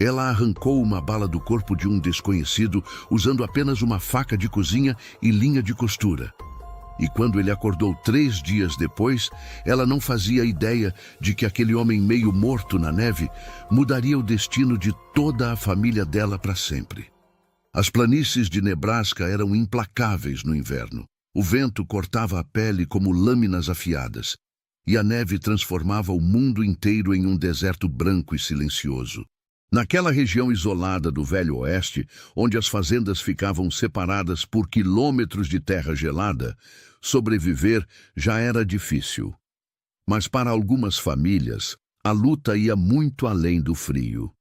Ela arrancou uma bala do corpo de um desconhecido usando apenas uma faca de cozinha e linha de costura. E quando ele acordou 3 dias depois, ela não fazia ideia de que aquele homem meio morto na neve mudaria o destino de toda a família dela para sempre. As planícies de Nebraska eram implacáveis no inverno. O vento cortava a pele como lâminas afiadas, e a neve transformava o mundo inteiro em um deserto branco e silencioso. Naquela região isolada do Velho Oeste, onde as fazendas ficavam separadas por quilômetros de terra gelada, sobreviver já era difícil. Mas para algumas famílias, a luta ia muito além do frio.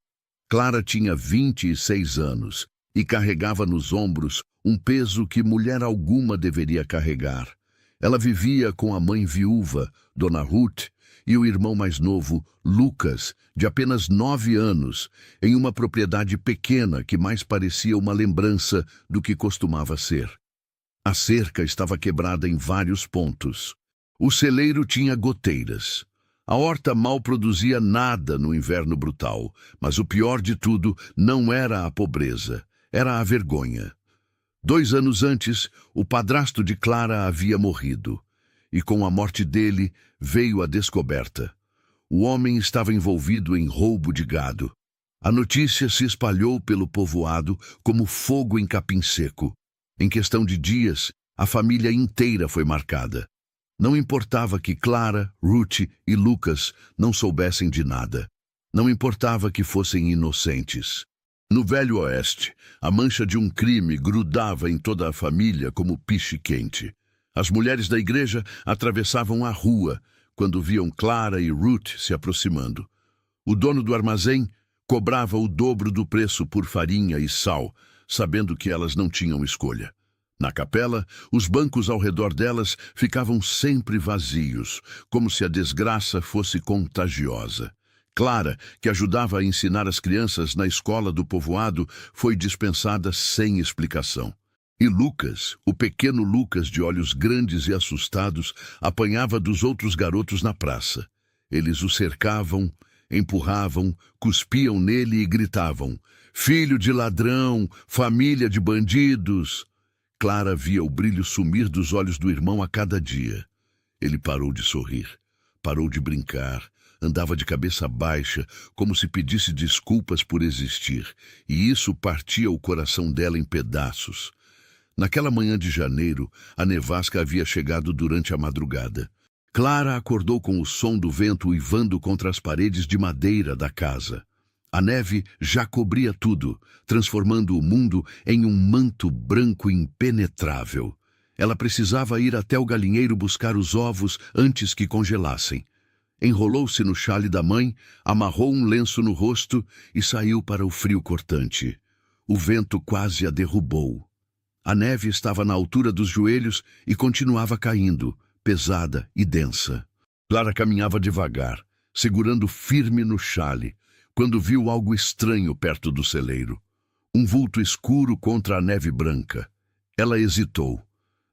Clara tinha 26 anos e carregava nos ombros um peso que mulher alguma deveria carregar. Ela vivia com a mãe viúva, Dona Ruth, e o irmão mais novo, Lucas, de apenas 9 anos, em uma propriedade pequena que mais parecia uma lembrança do que costumava ser. A cerca estava quebrada em vários pontos. O celeiro tinha goteiras. A horta mal produzia nada no inverno brutal, mas o pior de tudo não era a pobreza, era a vergonha. 2 anos antes, o padrasto de Clara havia morrido. E com a morte dele, veio a descoberta. O homem estava envolvido em roubo de gado. A notícia se espalhou pelo povoado como fogo em capim seco. Em questão de dias, a família inteira foi marcada. Não importava que Clara, Ruth e Lucas não soubessem de nada. Não importava que fossem inocentes. No Velho Oeste, a mancha de um crime grudava em toda a família como piche quente. As mulheres da igreja atravessavam a rua quando viam Clara e Ruth se aproximando. O dono do armazém cobrava o dobro do preço por farinha e sal, sabendo que elas não tinham escolha. Na capela, os bancos ao redor delas ficavam sempre vazios, como se a desgraça fosse contagiosa. Clara, que ajudava a ensinar as crianças na escola do povoado, foi dispensada sem explicação. E Lucas, o pequeno Lucas de olhos grandes e assustados, apanhava dos outros garotos na praça. Eles o cercavam, empurravam, cuspiam nele e gritavam: "Filho de ladrão, família de bandidos!" Clara via o brilho sumir dos olhos do irmão a cada dia. Ele parou de sorrir, parou de brincar, andava de cabeça baixa, como se pedisse desculpas por existir, e isso partia o coração dela em pedaços. Naquela manhã de janeiro, a nevasca havia chegado durante a madrugada. Clara acordou com o som do vento uivando contra as paredes de madeira da casa. A neve já cobria tudo, transformando o mundo em um manto branco impenetrável. Ela precisava ir até o galinheiro buscar os ovos antes que congelassem. Enrolou-se no xale da mãe, amarrou um lenço no rosto e saiu para o frio cortante. O vento quase a derrubou. A neve estava na altura dos joelhos e continuava caindo, pesada e densa. Clara caminhava devagar, segurando firme no xale, quando viu algo estranho perto do celeiro. Um vulto escuro contra a neve branca. Ela hesitou.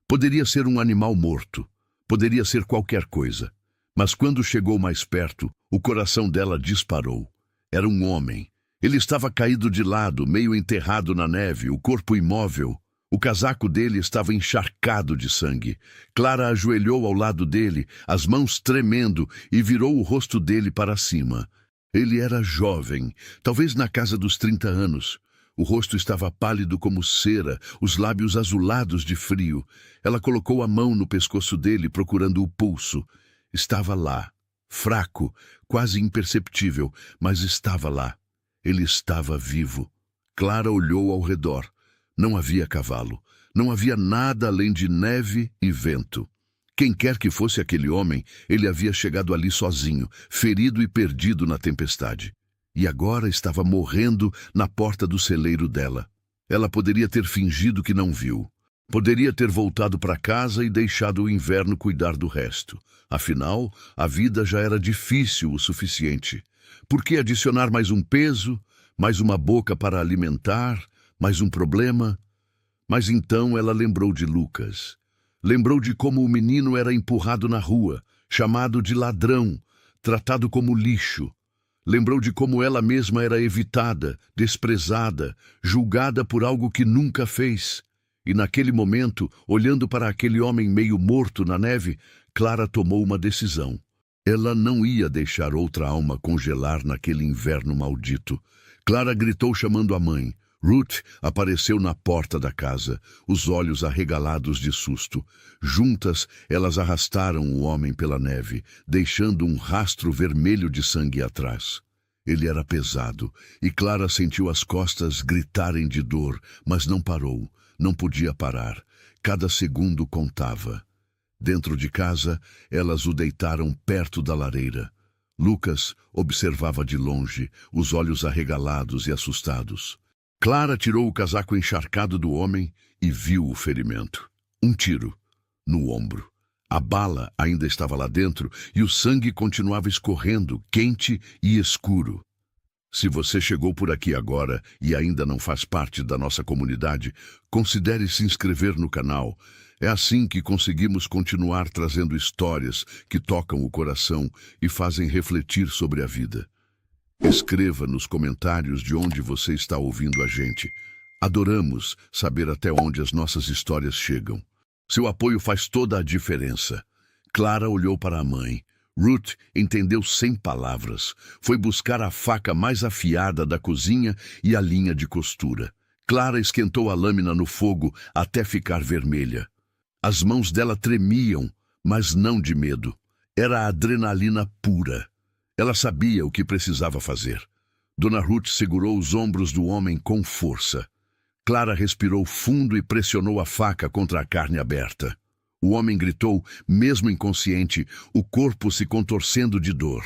Poderia ser um animal morto. Poderia ser qualquer coisa. Mas quando chegou mais perto, o coração dela disparou. Era um homem. Ele estava caído de lado, meio enterrado na neve, o corpo imóvel. O casaco dele estava encharcado de sangue. Clara ajoelhou ao lado dele, as mãos tremendo, e virou o rosto dele para cima. Ele era jovem, talvez na casa dos 30 anos. O rosto estava pálido como cera, os lábios azulados de frio. Ela colocou a mão no pescoço dele, procurando o pulso. Estava lá, fraco, quase imperceptível, mas estava lá. Ele estava vivo. Clara olhou ao redor. Não havia cavalo. Não havia nada além de neve e vento. Quem quer que fosse aquele homem, ele havia chegado ali sozinho, ferido e perdido na tempestade. E agora estava morrendo na porta do celeiro dela. Ela poderia ter fingido que não viu. Poderia ter voltado para casa e deixado o inverno cuidar do resto. Afinal, a vida já era difícil o suficiente. Por que adicionar mais um peso, mais uma boca para alimentar, mais um problema? Mas então ela lembrou de Lucas. Lembrou de como o menino era empurrado na rua, chamado de ladrão, tratado como lixo. Lembrou de como ela mesma era evitada, desprezada, julgada por algo que nunca fez. E naquele momento, olhando para aquele homem meio morto na neve, Clara tomou uma decisão. Ela não ia deixar outra alma congelar naquele inverno maldito. Clara gritou chamando a mãe. Ruth apareceu na porta da casa, os olhos arregalados de susto. Juntas, elas arrastaram o homem pela neve, deixando um rastro vermelho de sangue atrás. Ele era pesado, e Clara sentiu as costas gritarem de dor, mas não parou, não podia parar. Cada segundo contava. Dentro de casa, elas o deitaram perto da lareira. Lucas observava de longe, os olhos arregalados e assustados. Clara tirou o casaco encharcado do homem e viu o ferimento. Um tiro no ombro. A bala ainda estava lá dentro e o sangue continuava escorrendo, quente e escuro. Se você chegou por aqui agora e ainda não faz parte da nossa comunidade, considere se inscrever no canal. É assim que conseguimos continuar trazendo histórias que tocam o coração e fazem refletir sobre a vida. Escreva nos comentários de onde você está ouvindo a gente. Adoramos saber até onde as nossas histórias chegam. Seu apoio faz toda a diferença. Clara olhou para a mãe. Ruth entendeu sem palavras. Foi buscar a faca mais afiada da cozinha e a linha de costura. Clara esquentou a lâmina no fogo até ficar vermelha. As mãos dela tremiam, mas não de medo. Era adrenalina pura. Ela sabia o que precisava fazer. Dona Ruth segurou os ombros do homem com força. Clara respirou fundo e pressionou a faca contra a carne aberta. O homem gritou, mesmo inconsciente, o corpo se contorcendo de dor.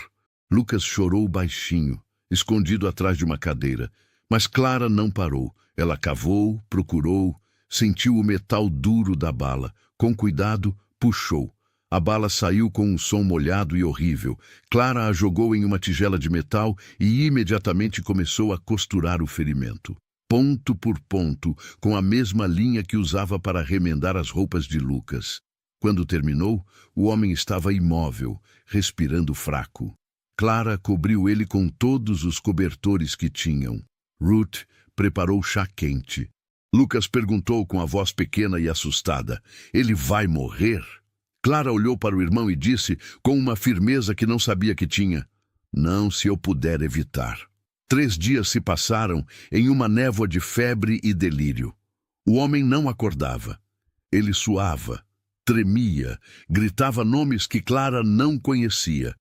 Lucas chorou baixinho, escondido atrás de uma cadeira. Mas Clara não parou. Ela cavou, procurou, sentiu o metal duro da bala. Com cuidado, puxou. A bala saiu com um som molhado e horrível. Clara a jogou em uma tigela de metal e imediatamente começou a costurar o ferimento. Ponto por ponto, com a mesma linha que usava para remendar as roupas de Lucas. Quando terminou, o homem estava imóvel, respirando fraco. Clara cobriu ele com todos os cobertores que tinham. Ruth preparou chá quente. Lucas perguntou com a voz pequena e assustada: "Ele vai morrer?" Clara olhou para o irmão e disse, com uma firmeza que não sabia que tinha: "Não, se eu puder evitar." 3 dias se passaram em uma névoa de febre e delírio. O homem não acordava. Ele suava, tremia, gritava nomes que Clara não conhecia.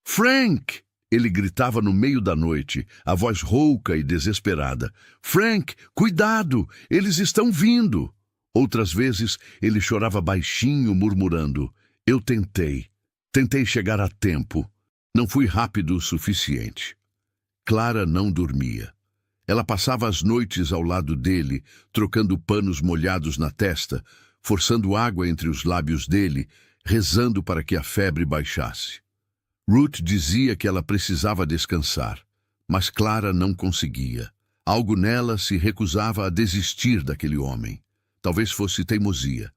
"Frank!" Ele gritava no meio da noite, a voz rouca e desesperada. "Frank, cuidado! Eles estão vindo!" Outras vezes, ele chorava baixinho, murmurando: "Eu tentei chegar a tempo. Não fui rápido o suficiente." Clara não dormia. Ela passava as noites ao lado dele, trocando panos molhados na testa, forçando água entre os lábios dele, rezando para que a febre baixasse. Ruth dizia que ela precisava descansar, mas Clara não conseguia. Algo nela se recusava a desistir daquele homem. Talvez fosse teimosia.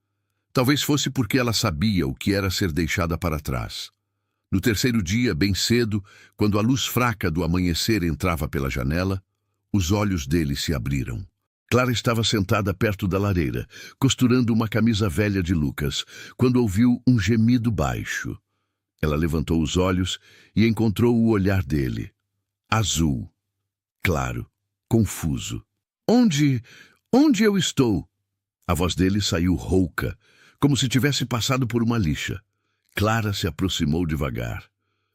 Talvez fosse porque ela sabia o que era ser deixada para trás. No terceiro dia, bem cedo, quando a luz fraca do amanhecer entrava pela janela, os olhos dele se abriram. Clara estava sentada perto da lareira, costurando uma camisa velha de Lucas, quando ouviu um gemido baixo. Ela levantou os olhos e encontrou o olhar dele. Azul, claro, confuso. Onde eu estou?" A voz dele saiu rouca, como se tivesse passado por uma lixa. Clara se aproximou devagar.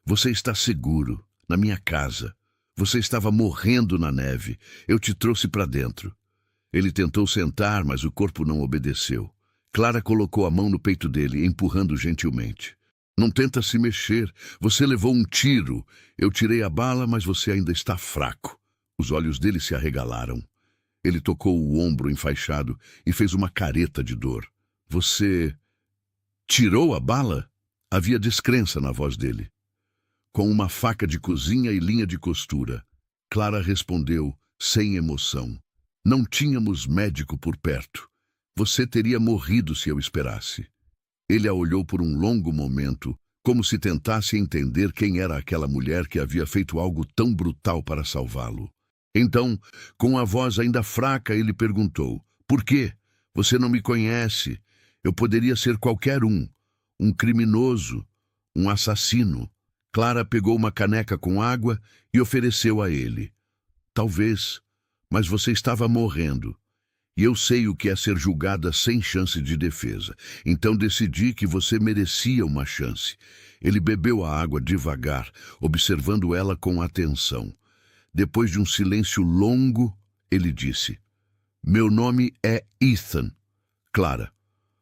"Você está seguro, na minha casa. Você estava morrendo na neve. Eu te trouxe para dentro." Ele tentou sentar, mas o corpo não obedeceu. Clara colocou a mão no peito dele, empurrando gentilmente. "Não tenta se mexer. Você levou um tiro. Eu tirei a bala, mas você ainda está fraco." Os olhos dele se arregalaram. Ele tocou o ombro enfaixado e fez uma careta de dor. "Você tirou a bala?" Havia descrença na voz dele. "Com uma faca de cozinha e linha de costura." Clara respondeu, sem emoção. "Não tínhamos médico por perto. Você teria morrido se eu esperasse." Ele a olhou por um longo momento, como se tentasse entender quem era aquela mulher que havia feito algo tão brutal para salvá-lo. Então, com a voz ainda fraca, ele perguntou: "Por quê? Você não me conhece. Eu poderia ser qualquer um criminoso, um assassino." Clara pegou uma caneca com água e ofereceu a ele. "Talvez, mas você estava morrendo. E eu sei o que é ser julgada sem chance de defesa. Então decidi que você merecia uma chance." Ele bebeu a água devagar, observando ela com atenção. Depois de um silêncio longo, ele disse: "Meu nome é Ethan." "Clara."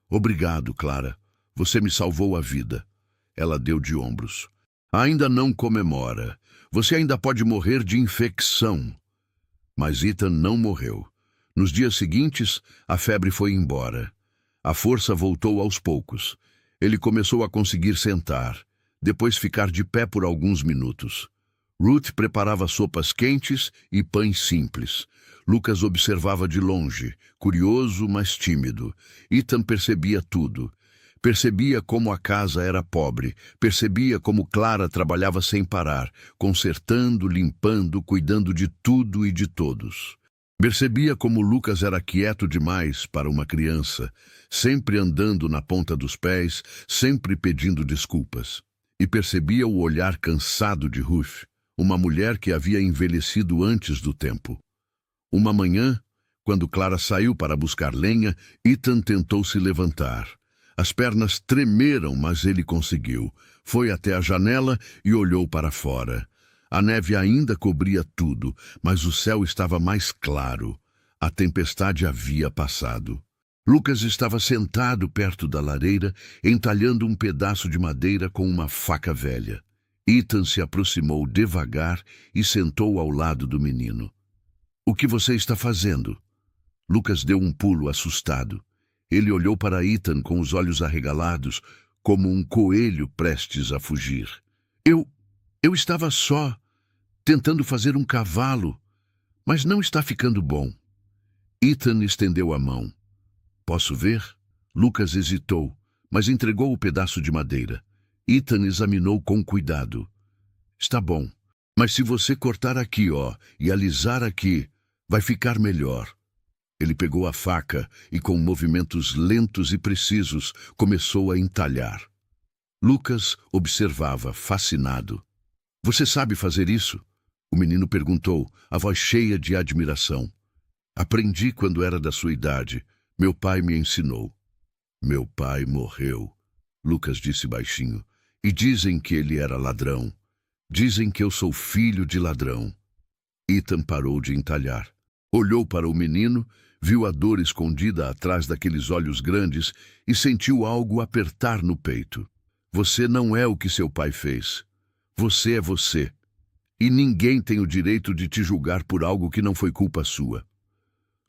"Obrigado, Clara. Você me salvou a vida." Ela deu de ombros. "Ainda não comemora. Você ainda pode morrer de infecção." Mas Ethan não morreu. Nos dias seguintes, a febre foi embora. A força voltou aos poucos. Ele começou a conseguir sentar, depois ficar de pé por alguns minutos. Ruth preparava sopas quentes e pães simples. Lucas observava de longe, curioso, mas tímido. Ethan percebia tudo. Percebia como a casa era pobre, percebia como Clara trabalhava sem parar, consertando, limpando, cuidando de tudo e de todos. Percebia como Lucas era quieto demais para uma criança, sempre andando na ponta dos pés, sempre pedindo desculpas. E percebia o olhar cansado de Ruth, uma mulher que havia envelhecido antes do tempo. Uma manhã, quando Clara saiu para buscar lenha, Ethan tentou se levantar. As pernas tremeram, mas ele conseguiu. Foi até a janela e olhou para fora. A neve ainda cobria tudo, mas o céu estava mais claro. A tempestade havia passado. Lucas estava sentado perto da lareira, entalhando um pedaço de madeira com uma faca velha. Ethan se aproximou devagar e sentou ao lado do menino. "O que você está fazendo?" Lucas deu um pulo assustado. Ele olhou para Ethan com os olhos arregalados, como um coelho prestes a fugir. Eu estava só, tentando fazer um cavalo, mas não está ficando bom." Ethan estendeu a mão. "Posso ver?" Lucas hesitou, mas entregou o pedaço de madeira. Ethan examinou com cuidado. "Está bom, mas se você cortar aqui, e alisar aqui, vai ficar melhor." Ele pegou a faca e, com movimentos lentos e precisos, começou a entalhar. Lucas observava, fascinado. "Você sabe fazer isso?" O menino perguntou, a voz cheia de admiração. "Aprendi quando era da sua idade. Meu pai me ensinou." "Meu pai morreu," Lucas disse baixinho. "E dizem que ele era ladrão. Dizem que eu sou filho de ladrão." Ethan parou de entalhar. Olhou para o menino, viu a dor escondida atrás daqueles olhos grandes e sentiu algo apertar no peito. "Você não é o que seu pai fez. Você é você. E ninguém tem o direito de te julgar por algo que não foi culpa sua."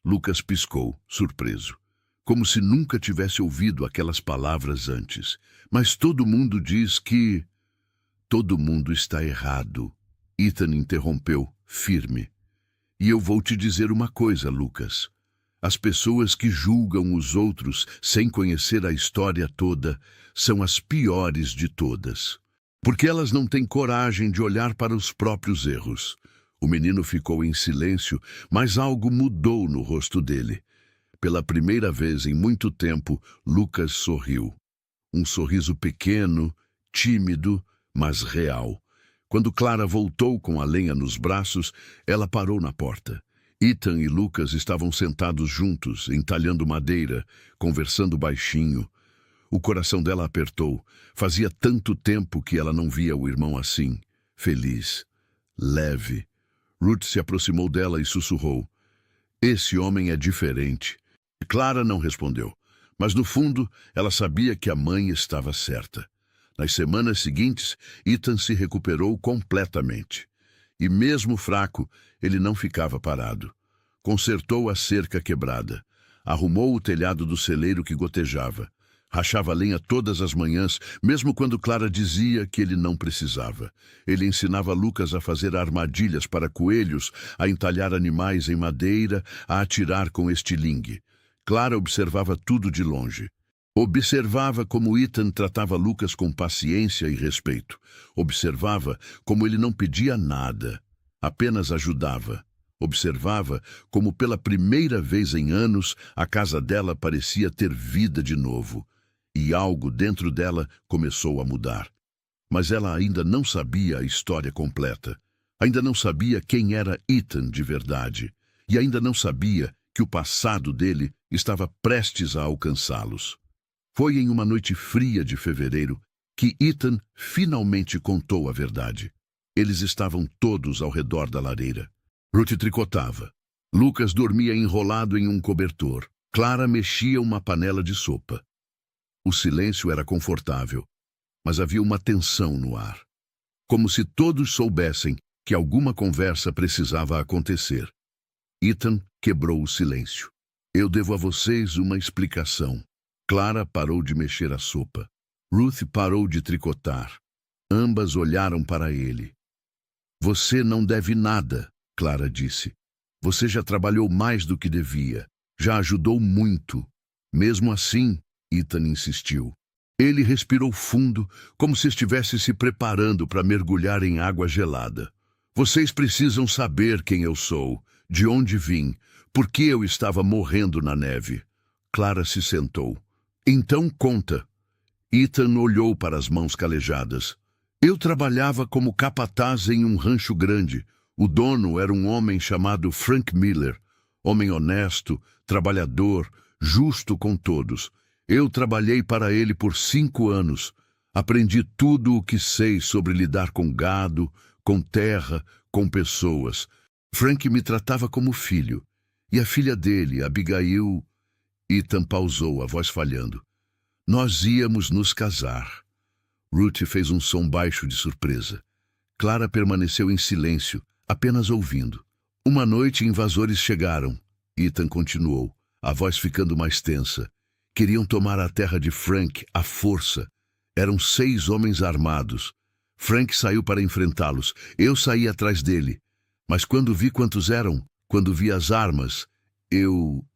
Lucas piscou, surpreso, como se nunca tivesse ouvido aquelas palavras antes. "Mas todo mundo diz que..." "Todo mundo está errado." Ethan interrompeu, firme. "E eu vou te dizer uma coisa, Lucas. As pessoas que julgam os outros sem conhecer a história toda são as piores de todas. Porque elas não têm coragem de olhar para os próprios erros." O menino ficou em silêncio, mas algo mudou no rosto dele. Pela primeira vez em muito tempo, Lucas sorriu. Um sorriso pequeno, tímido, mas real. Quando Clara voltou com a lenha nos braços, ela parou na porta. Ethan e Lucas estavam sentados juntos, entalhando madeira, conversando baixinho. O coração dela apertou. Fazia tanto tempo que ela não via o irmão assim, feliz, leve. Ruth se aproximou dela e sussurrou: "Esse homem é diferente." Clara não respondeu, mas no fundo ela sabia que a mãe estava certa. Nas semanas seguintes, Ethan se recuperou completamente. E mesmo fraco, ele não ficava parado. Consertou a cerca quebrada. Arrumou o telhado do celeiro que gotejava. Rachava lenha todas as manhãs, mesmo quando Clara dizia que ele não precisava. Ele ensinava Lucas a fazer armadilhas para coelhos, a entalhar animais em madeira, a atirar com estilingue. Clara observava tudo de longe. Observava como Ethan tratava Lucas com paciência e respeito. Observava como ele não pedia nada, apenas ajudava. Observava como pela primeira vez em anos a casa dela parecia ter vida de novo. E algo dentro dela começou a mudar. Mas ela ainda não sabia a história completa. Ainda não sabia quem era Ethan de verdade. E ainda não sabia que o passado dele estava prestes a alcançá-los. Foi em uma noite fria de fevereiro que Ethan finalmente contou a verdade. Eles estavam todos ao redor da lareira. Ruth tricotava. Lucas dormia enrolado em um cobertor. Clara mexia uma panela de sopa. O silêncio era confortável, mas havia uma tensão no ar. Como se todos soubessem que alguma conversa precisava acontecer. Ethan quebrou o silêncio. Eu devo a vocês uma explicação. Clara parou de mexer a sopa. Ruth parou de tricotar. Ambas olharam para ele. Você não deve nada, Clara disse. Você já trabalhou mais do que devia. Já ajudou muito. Mesmo assim, Ethan insistiu. Ele respirou fundo, como se estivesse se preparando para mergulhar em água gelada. Vocês precisam saber quem eu sou, de onde vim, por que eu estava morrendo na neve. Clara se sentou. Então conta. Ethan olhou para as mãos calejadas. Eu trabalhava como capataz em um rancho grande. O dono era um homem chamado Frank Miller. Homem honesto, trabalhador, justo com todos. Eu trabalhei para ele por 5 anos. Aprendi tudo o que sei sobre lidar com gado, com terra, com pessoas. Frank me tratava como filho. E a filha dele, Abigail... Ethan pausou, a voz falhando. Nós íamos nos casar. Ruth fez um som baixo de surpresa. Clara permaneceu em silêncio, apenas ouvindo. Uma noite invasores chegaram. Ethan continuou, a voz ficando mais tensa. Queriam tomar a terra de Frank à força. Eram 6 homens armados. Frank saiu para enfrentá-los. Eu saí atrás dele. Mas quando vi quantos eram, quando vi as armas, eu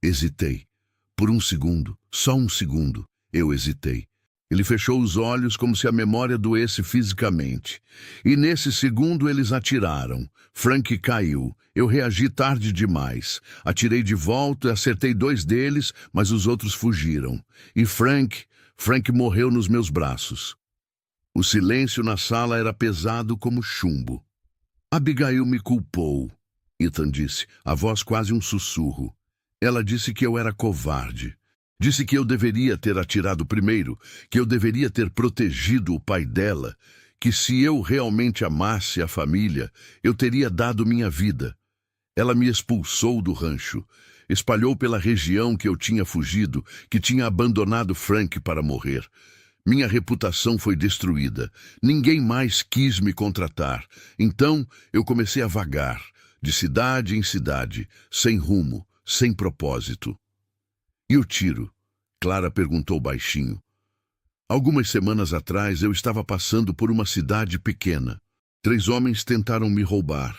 hesitei. Por um segundo, só um segundo, eu hesitei. Ele fechou os olhos como se a memória doesse fisicamente. E nesse segundo eles atiraram. Frank caiu. Eu reagi tarde demais. Atirei de volta, acertei 2 deles, mas os outros fugiram. E Frank morreu nos meus braços. O silêncio na sala era pesado como chumbo. Abigail me culpou, Ethan disse, a voz quase um sussurro. Ela disse que eu era covarde. Disse que eu deveria ter atirado primeiro, que eu deveria ter protegido o pai dela, que se eu realmente amasse a família, eu teria dado minha vida. Ela me expulsou do rancho, espalhou pela região que eu tinha fugido, que tinha abandonado Frank para morrer. Minha reputação foi destruída. Ninguém mais quis me contratar. Então eu comecei a vagar, de cidade em cidade, sem rumo, sem propósito. E o tiro? Clara perguntou baixinho. Algumas semanas atrás eu estava passando por uma cidade pequena. 3 homens tentaram me roubar.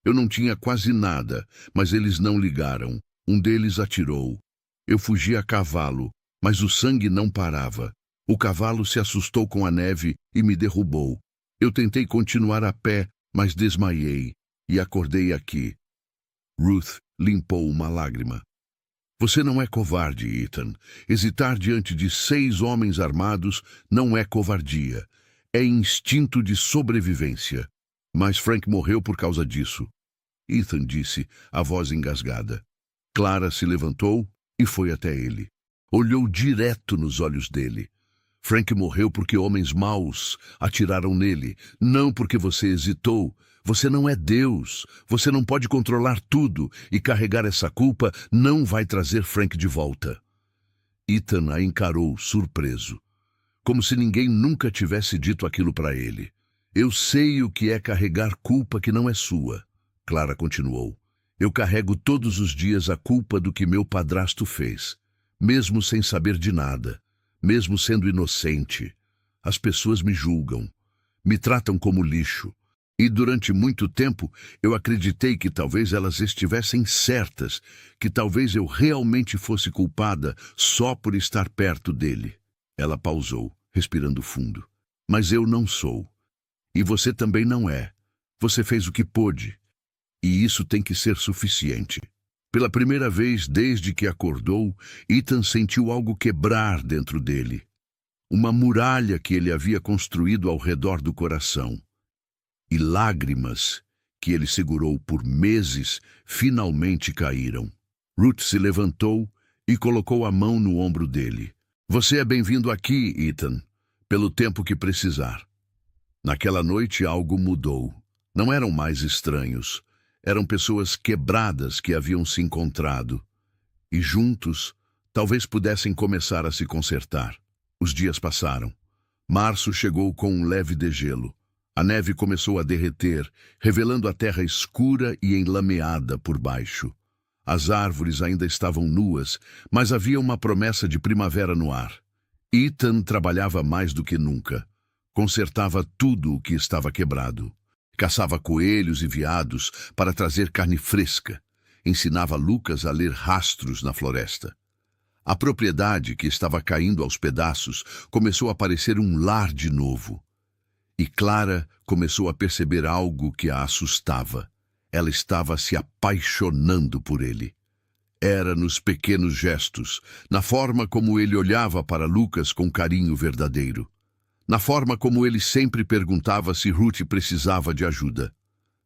Eu não tinha quase nada, mas eles não ligaram. Um deles atirou. Eu fugi a cavalo, mas o sangue não parava. O cavalo se assustou com a neve e me derrubou. Eu tentei continuar a pé, mas desmaiei e acordei aqui. Ruth limpou uma lágrima. Você não é covarde, Ethan. Hesitar diante de 6 homens armados não é covardia. É instinto de sobrevivência. Mas Frank morreu por causa disso. Ethan disse, a voz engasgada. Clara se levantou e foi até ele. Olhou direto nos olhos dele. Frank morreu porque homens maus atiraram nele, não porque você hesitou. Você não é Deus. Você não pode controlar tudo e carregar essa culpa não vai trazer Frank de volta. Ethan a encarou, surpreso, como se ninguém nunca tivesse dito aquilo para ele. Eu sei o que é carregar culpa que não é sua, Clara continuou. Eu carrego todos os dias a culpa do que meu padrasto fez, mesmo sem saber de nada, mesmo sendo inocente. As pessoas me julgam, me tratam como lixo. E durante muito tempo eu acreditei que talvez elas estivessem certas, que talvez eu realmente fosse culpada só por estar perto dele. Ela pausou, respirando fundo. Mas eu não sou. E você também não é. Você fez o que pôde. E isso tem que ser suficiente. Pela primeira vez desde que acordou, Ethan sentiu algo quebrar dentro dele. Uma muralha que ele havia construído ao redor do coração. E lágrimas que ele segurou por meses finalmente caíram. Ruth se levantou e colocou a mão no ombro dele. Você é bem-vindo aqui, Ethan, pelo tempo que precisar. Naquela noite algo mudou. Não eram mais estranhos. Eram pessoas quebradas que haviam se encontrado. E juntos, talvez pudessem começar a se consertar. Os dias passaram. Março chegou com um leve degelo. A neve começou a derreter, revelando a terra escura e enlameada por baixo. As árvores ainda estavam nuas, mas havia uma promessa de primavera no ar. Ethan trabalhava mais do que nunca. Consertava tudo o que estava quebrado. Caçava coelhos e veados para trazer carne fresca. Ensinava Lucas a ler rastros na floresta. A propriedade, que estava caindo aos pedaços, começou a parecer um lar de novo. E Clara começou a perceber algo que a assustava. Ela estava se apaixonando por ele. Era nos pequenos gestos, na forma como ele olhava para Lucas com carinho verdadeiro. Na forma como ele sempre perguntava se Ruth precisava de ajuda.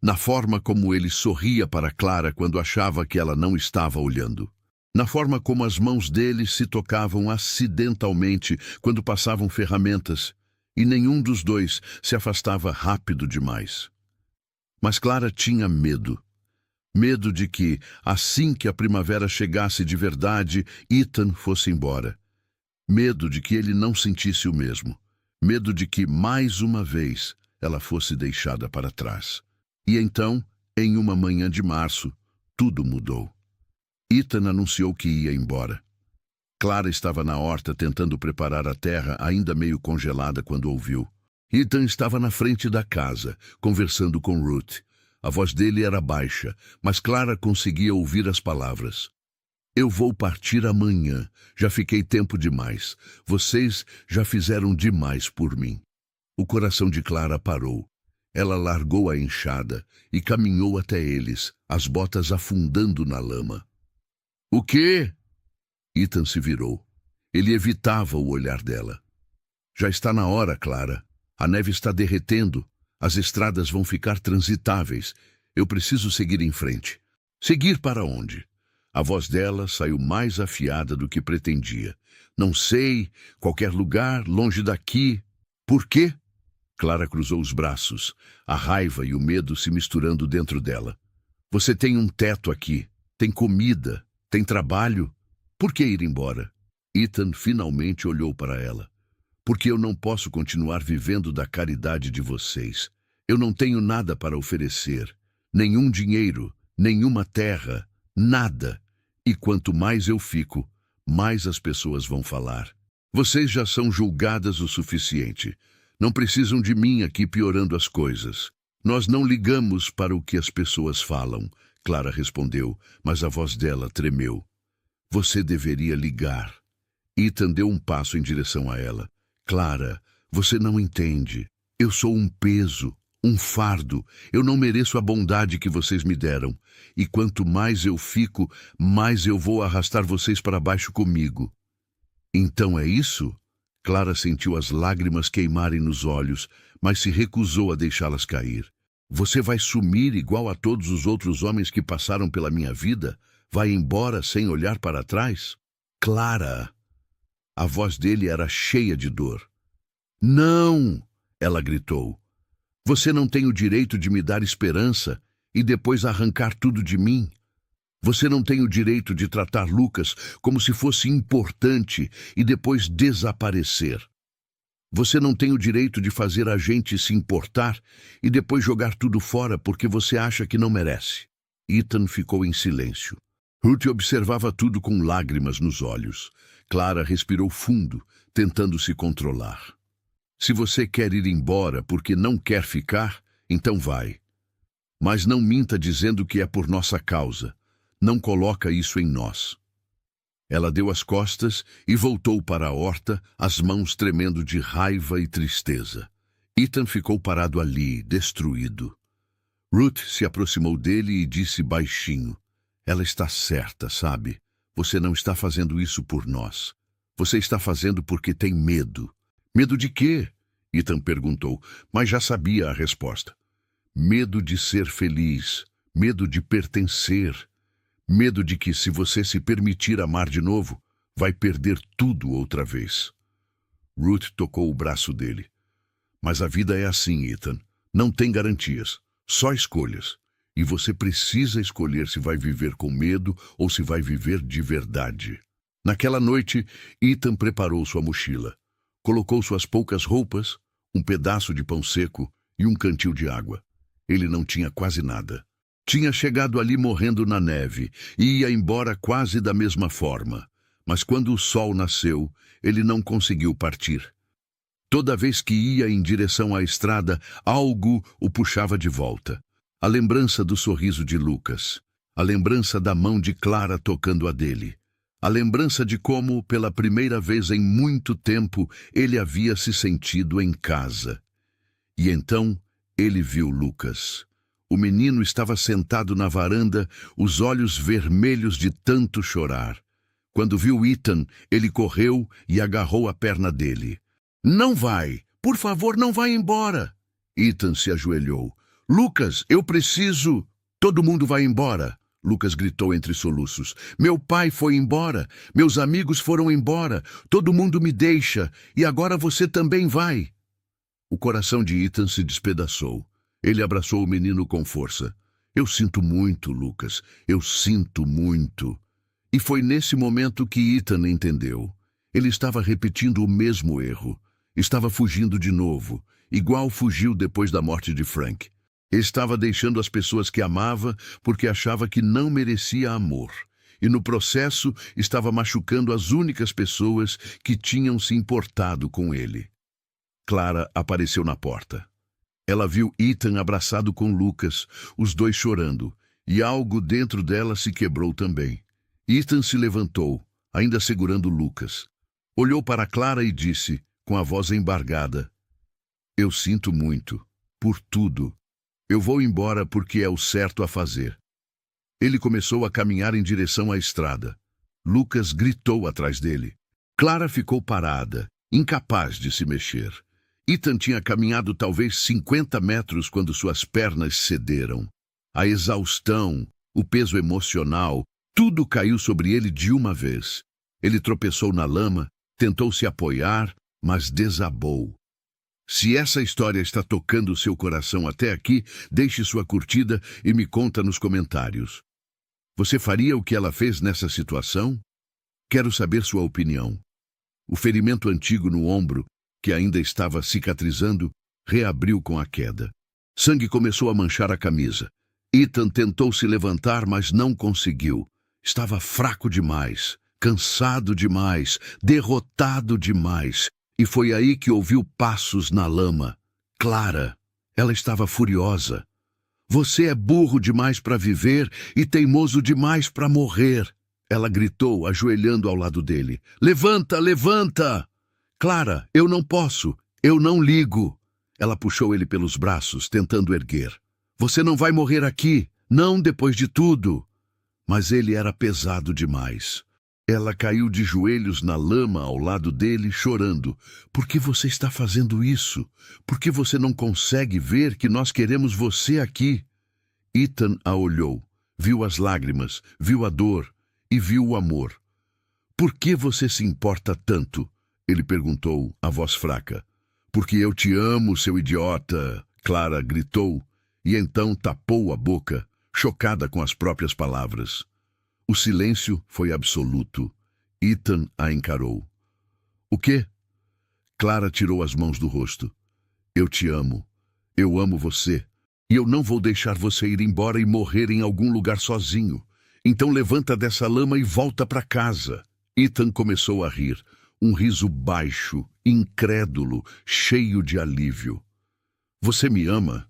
Na forma como ele sorria para Clara quando achava que ela não estava olhando. Na forma como as mãos dele se tocavam acidentalmente quando passavam ferramentas, e nenhum dos dois se afastava rápido demais. Mas Clara tinha medo. Medo de que, assim que a primavera chegasse de verdade, Ethan fosse embora. Medo de que ele não sentisse o mesmo. Medo de que, mais uma vez, ela fosse deixada para trás. E então, em uma manhã de março, tudo mudou. Ethan anunciou que ia embora. Clara estava na horta tentando preparar a terra, ainda meio congelada quando ouviu. Ethan estava na frente da casa, conversando com Ruth. A voz dele era baixa, mas Clara conseguia ouvir as palavras. Eu vou partir amanhã. Já fiquei tempo demais. Vocês já fizeram demais por mim. O coração de Clara parou. Ela largou a enxada e caminhou até eles, as botas afundando na lama. O quê? Ethan se virou. Ele evitava o olhar dela. Já está na hora, Clara. A neve está derretendo. As estradas vão ficar transitáveis. Eu preciso seguir em frente. Seguir para onde? A voz dela saiu mais afiada do que pretendia. Não sei, qualquer lugar, longe daqui. Por quê? Clara cruzou os braços, a raiva e o medo se misturando dentro dela. Você tem um teto aqui, tem comida, tem trabalho. Por que ir embora? Ethan finalmente olhou para ela. Porque eu não posso continuar vivendo da caridade de vocês. Eu não tenho nada para oferecer. Nenhum dinheiro, nenhuma terra, nada. E quanto mais eu fico, mais as pessoas vão falar. Vocês já são julgadas o suficiente. Não precisam de mim aqui piorando as coisas. Nós não ligamos para o que as pessoas falam, Clara respondeu, mas a voz dela tremeu. Você deveria ligar. Ethan deu um passo em direção a ela. Clara, você não entende. Eu sou um peso, um fardo. Eu não mereço a bondade que vocês me deram. E quanto mais eu fico, mais eu vou arrastar vocês para baixo comigo. Então é isso? Clara sentiu as lágrimas queimarem nos olhos, mas se recusou a deixá-las cair. Você vai sumir igual a todos os outros homens que passaram pela minha vida? Vai embora sem olhar para trás? Clara! A voz dele era cheia de dor. Não! Ela gritou. Você não tem o direito de me dar esperança e depois arrancar tudo de mim. Você não tem o direito de tratar Lucas como se fosse importante e depois desaparecer. Você não tem o direito de fazer a gente se importar e depois jogar tudo fora porque você acha que não merece. Ethan ficou em silêncio. Ruth observava tudo com lágrimas nos olhos. Clara respirou fundo, tentando se controlar. Se você quer ir embora porque não quer ficar, Então vai. Mas não minta dizendo que é por nossa causa. Não coloca isso em nós. Ela deu as costas e voltou para a horta, as mãos tremendo de raiva e tristeza. Ethan ficou parado ali, destruído. Ruth se aproximou dele e disse baixinho: ela está certa, sabe? Você não está fazendo isso por nós. Você está fazendo porque tem medo. Medo de quê? Ethan perguntou, mas já sabia a resposta. Medo de ser feliz, medo de pertencer, medo de que, se você se permitir amar de novo, vai perder tudo outra vez. Ruth tocou o braço dele. Mas a vida é assim, Ethan. Não tem garantias, só escolhas. E você precisa escolher se vai viver com medo ou se vai viver de verdade. Naquela noite, Ethan preparou sua mochila. Colocou suas poucas roupas, um pedaço de pão seco e um cantil de água. Ele não tinha quase nada. Tinha chegado ali morrendo na neve e ia embora quase da mesma forma. Mas quando o sol nasceu, ele não conseguiu partir. Toda vez que ia em direção à estrada, algo o puxava de volta. A lembrança do sorriso de Lucas. A lembrança da mão de Clara tocando a dele. A lembrança de como, pela primeira vez em muito tempo, ele havia se sentido em casa. E então, ele viu Lucas. O menino estava sentado na varanda, os olhos vermelhos de tanto chorar. Quando viu Ethan, ele correu e agarrou a perna dele. Não vai! Por favor, não vá embora! Ethan se ajoelhou. Lucas, eu preciso... Todo mundo vai embora! Lucas gritou entre soluços. Meu pai foi embora, meus amigos foram embora, todo mundo me deixa, e agora você também vai. O coração de Ethan se despedaçou. Ele abraçou o menino com força. Eu sinto muito, Lucas, eu sinto muito. E foi nesse momento que Ethan entendeu. Ele estava repetindo o mesmo erro. Estava fugindo de novo, igual fugiu depois da morte de Frank. Estava deixando as pessoas que amava porque achava que não merecia amor. E no processo estava machucando as únicas pessoas que tinham se importado com ele. Clara apareceu na porta. Ela viu Ethan abraçado com Lucas, os dois chorando, e algo dentro dela se quebrou também. Ethan se levantou, ainda segurando Lucas. Olhou para Clara e disse, com a voz embargada: Eu sinto muito, por tudo. Eu vou embora porque é o certo a fazer. Ele começou a caminhar em direção à estrada. Lucas gritou atrás dele. Clara ficou parada, incapaz de se mexer. Ethan tinha caminhado talvez 50 metros quando suas pernas cederam. A exaustão, o peso emocional, tudo caiu sobre ele de uma vez. Ele tropeçou na lama, tentou se apoiar, mas desabou. Se essa história está tocando seu coração até aqui, deixe sua curtida e me conta nos comentários. Você faria o que ela fez nessa situação? Quero saber sua opinião. O ferimento antigo no ombro, que ainda estava cicatrizando, reabriu com a queda. Sangue começou a manchar a camisa. Ethan tentou se levantar, mas não conseguiu. Estava fraco demais, cansado demais, derrotado demais. E foi aí que ouviu passos na lama. Clara, ela estava furiosa. Você é burro demais para viver e teimoso demais para morrer. Ela gritou, ajoelhando ao lado dele. Levanta, levanta! Clara, eu não posso, eu não ligo. Ela puxou ele pelos braços, tentando erguer. Você não vai morrer aqui, não depois de tudo. Mas ele era pesado demais. Ela caiu de joelhos na lama ao lado dele, chorando. Por que você está fazendo isso? Por que você não consegue ver que nós queremos você aqui? Ethan a olhou, viu as lágrimas, viu a dor e viu o amor. Por que você se importa tanto? Ele perguntou, a voz fraca. Porque eu te amo, seu idiota, Clara gritou, e então tapou a boca, chocada com as próprias palavras. O silêncio foi absoluto. Ethan a encarou. O quê? Clara tirou as mãos do rosto. Eu te amo. Eu amo você. E eu não vou deixar você ir embora e morrer em algum lugar sozinho. Então levanta dessa lama e volta para casa. Ethan começou a rir. Um riso baixo, incrédulo, cheio de alívio. Você me ama?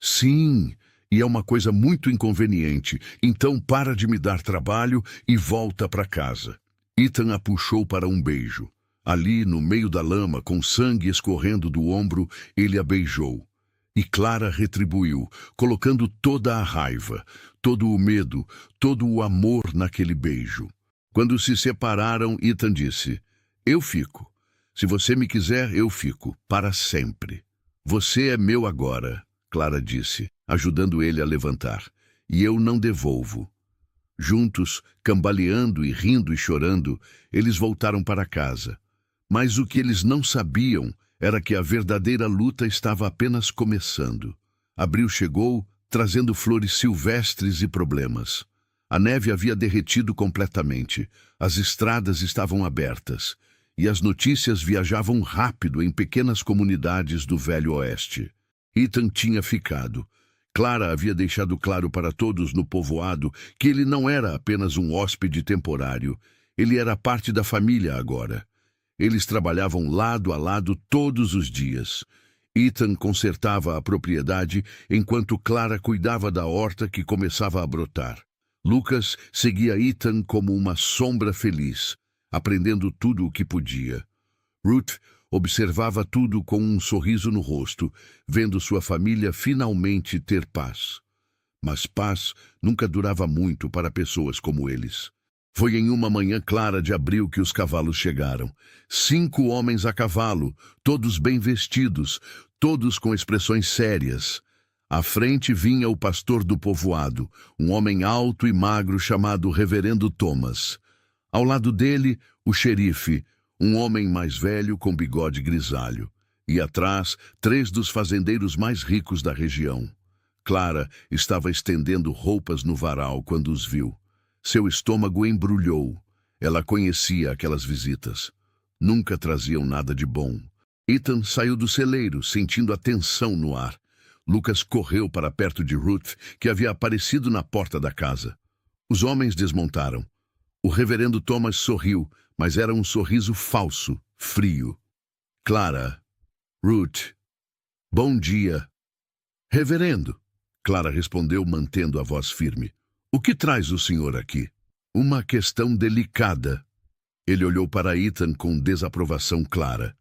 Sim, e é uma coisa muito inconveniente, então para de me dar trabalho e volta para casa. Ethan a puxou para um beijo. Ali, no meio da lama, com sangue escorrendo do ombro, ele a beijou. E Clara retribuiu, colocando toda a raiva, todo o medo, todo o amor naquele beijo. Quando se separaram, Ethan disse: "Eu fico. Se você me quiser, eu fico, para sempre." "Você é meu agora", Clara disse, ajudando ele a levantar. "E eu não devolvo." Juntos, cambaleando e rindo e chorando, eles voltaram para casa. Mas o que eles não sabiam era que a verdadeira luta estava apenas começando. Abril chegou, trazendo flores silvestres e problemas. A neve havia derretido completamente, as estradas estavam abertas, e as notícias viajavam rápido em pequenas comunidades do Velho Oeste. Ethan tinha ficado. Clara havia deixado claro para todos no povoado que ele não era apenas um hóspede temporário, ele era parte da família agora. Eles trabalhavam lado a lado todos os dias. Ethan consertava a propriedade enquanto Clara cuidava da horta que começava a brotar. Lucas seguia Ethan como uma sombra feliz, aprendendo tudo o que podia. Ruth observava tudo com um sorriso no rosto, vendo sua família finalmente ter paz. Mas paz nunca durava muito para pessoas como eles. Foi em uma manhã clara de abril que os cavalos chegaram. 5 homens a cavalo, todos bem vestidos, todos com expressões sérias. À frente vinha o pastor do povoado, um homem alto e magro chamado Reverendo Thomas. Ao lado dele, o xerife, um homem mais velho com bigode grisalho. E atrás, 3 dos fazendeiros mais ricos da região. Clara estava estendendo roupas no varal quando os viu. Seu estômago embrulhou. Ela conhecia aquelas visitas. Nunca traziam nada de bom. Ethan saiu do celeiro, sentindo a tensão no ar. Lucas correu para perto de Ruth, que havia aparecido na porta da casa. Os homens desmontaram. O reverendo Thomas sorriu, mas era um sorriso falso, frio. "Clara, Ruth, bom dia." "Reverendo," Clara respondeu, mantendo a voz firme. "O que traz o senhor aqui?" "Uma questão delicada." Ele olhou para Ethan com desaprovação clara.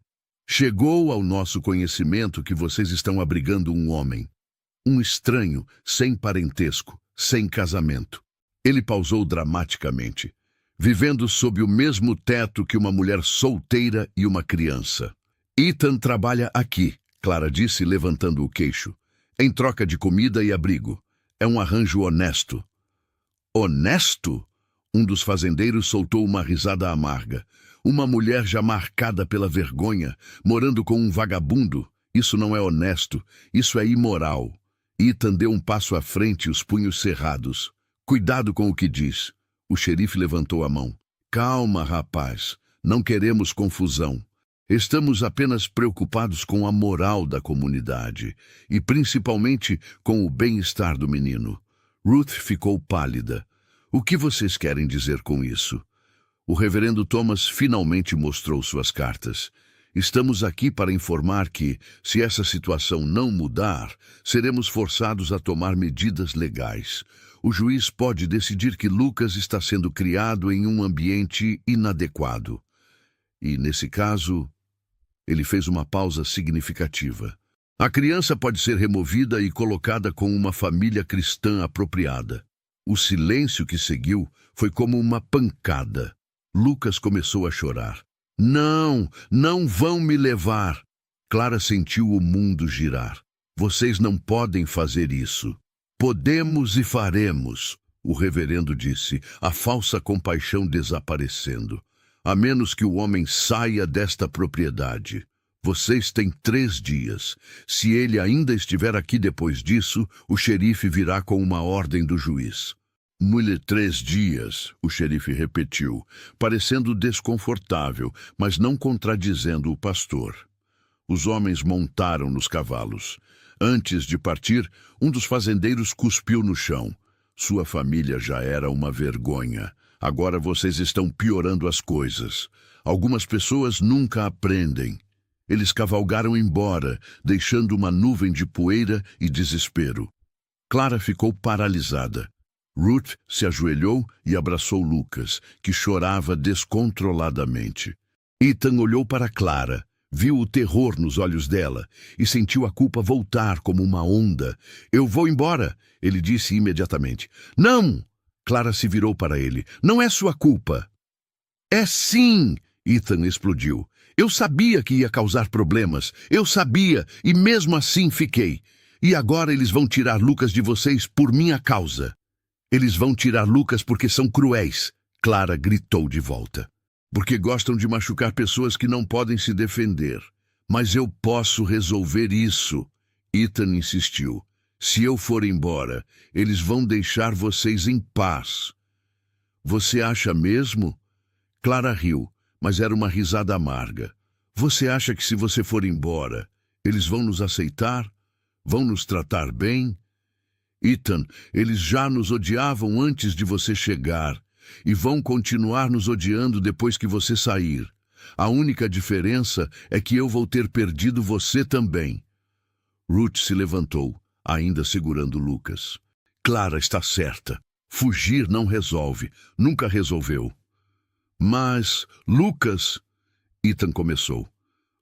"Chegou ao nosso conhecimento que vocês estão abrigando um homem. Um estranho, sem parentesco, sem casamento." Ele pausou dramaticamente. "Vivendo sob o mesmo teto que uma mulher solteira e uma criança." "Ethan trabalha aqui," Clara disse, levantando o queixo, "em troca de comida e abrigo. É um arranjo honesto." "Honesto?" Um dos fazendeiros soltou uma risada amarga. "Uma mulher já marcada pela vergonha, morando com um vagabundo. Isso não é honesto, isso é imoral." Ethan deu um passo à frente, os punhos cerrados. "Cuidado com o que diz." O xerife levantou a mão. "Calma, rapaz. Não queremos confusão. Estamos apenas preocupados com a moral da comunidade e principalmente com o bem-estar do menino." Ruth ficou pálida. "O que vocês querem dizer com isso?" O reverendo Thomas finalmente mostrou suas cartas. "Estamos aqui para informar que, se essa situação não mudar, seremos forçados a tomar medidas legais. O juiz pode decidir que Lucas está sendo criado em um ambiente inadequado. E, nesse caso..." Ele fez uma pausa significativa. "A criança pode ser removida e colocada com uma família cristã apropriada." O silêncio que seguiu foi como uma pancada. Lucas começou a chorar. "Não, não vão me levar." Clara sentiu o mundo girar. "Vocês não podem fazer isso." "Podemos e faremos," o reverendo disse, a falsa compaixão desaparecendo. "A menos que o homem saia desta propriedade. Vocês têm 3 dias. Se ele ainda estiver aqui depois disso, o xerife virá com uma ordem do juiz." "Mulher, 3 dias, o xerife repetiu, parecendo desconfortável, mas não contradizendo o pastor. Os homens montaram nos cavalos. Antes de partir, um dos fazendeiros cuspiu no chão. "Sua família já era uma vergonha. Agora vocês estão piorando as coisas. Algumas pessoas nunca aprendem." Eles cavalgaram embora, deixando uma nuvem de poeira e desespero. Clara ficou paralisada. Ruth se ajoelhou e abraçou Lucas, que chorava descontroladamente. Ethan olhou para Clara, viu o terror nos olhos dela e sentiu a culpa voltar como uma onda. "Eu vou embora", ele disse imediatamente. "Não!" Clara se virou para ele. "Não é sua culpa." "É sim!" Ethan explodiu. "Eu sabia que ia causar problemas. Eu sabia, e mesmo assim fiquei. E agora eles vão tirar Lucas de vocês por minha causa." "Eles vão tirar Lucas porque são cruéis", Clara gritou de volta. "Porque gostam de machucar pessoas que não podem se defender. Mas eu posso resolver isso." Ethan insistiu. "Se eu for embora, eles vão deixar vocês em paz." "Você acha mesmo?" Clara riu, mas era uma risada amarga. "Você acha que se você for embora, eles vão nos aceitar? Vão nos tratar bem?" "Ethan, eles já nos odiavam antes de você chegar e vão continuar nos odiando depois que você sair. A única diferença é que eu vou ter perdido você também." Ruth se levantou, ainda segurando Lucas. "Clara está certa. Fugir não resolve. Nunca resolveu." "Mas, Lucas..." Ethan começou.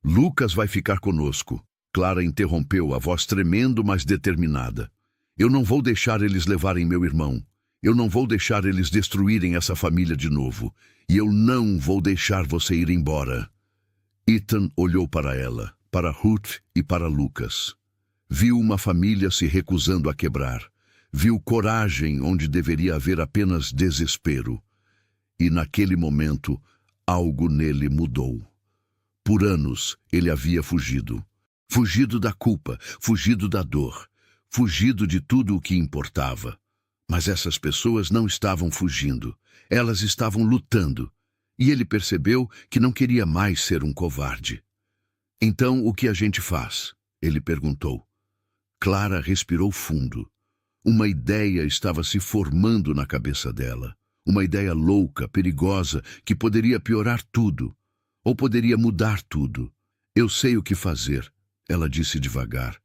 "Lucas vai ficar conosco." Clara interrompeu, a voz tremendo, mas determinada. "Eu não vou deixar eles levarem meu irmão. Eu não vou deixar eles destruírem essa família de novo. E eu não vou deixar você ir embora." Ethan olhou para ela, para Ruth e para Lucas. Viu uma família se recusando a quebrar. Viu coragem onde deveria haver apenas desespero. E naquele momento, algo nele mudou. Por anos, ele havia fugido. Fugido da culpa, fugido da dor, fugido de tudo o que importava. Mas essas pessoas não estavam fugindo. Elas estavam lutando. E ele percebeu que não queria mais ser um covarde. "Então, o que a gente faz?" ele perguntou. Clara respirou fundo. Uma ideia estava se formando na cabeça dela. Uma ideia louca, perigosa, que poderia piorar tudo. Ou poderia mudar tudo. "Eu sei o que fazer", ela disse devagar.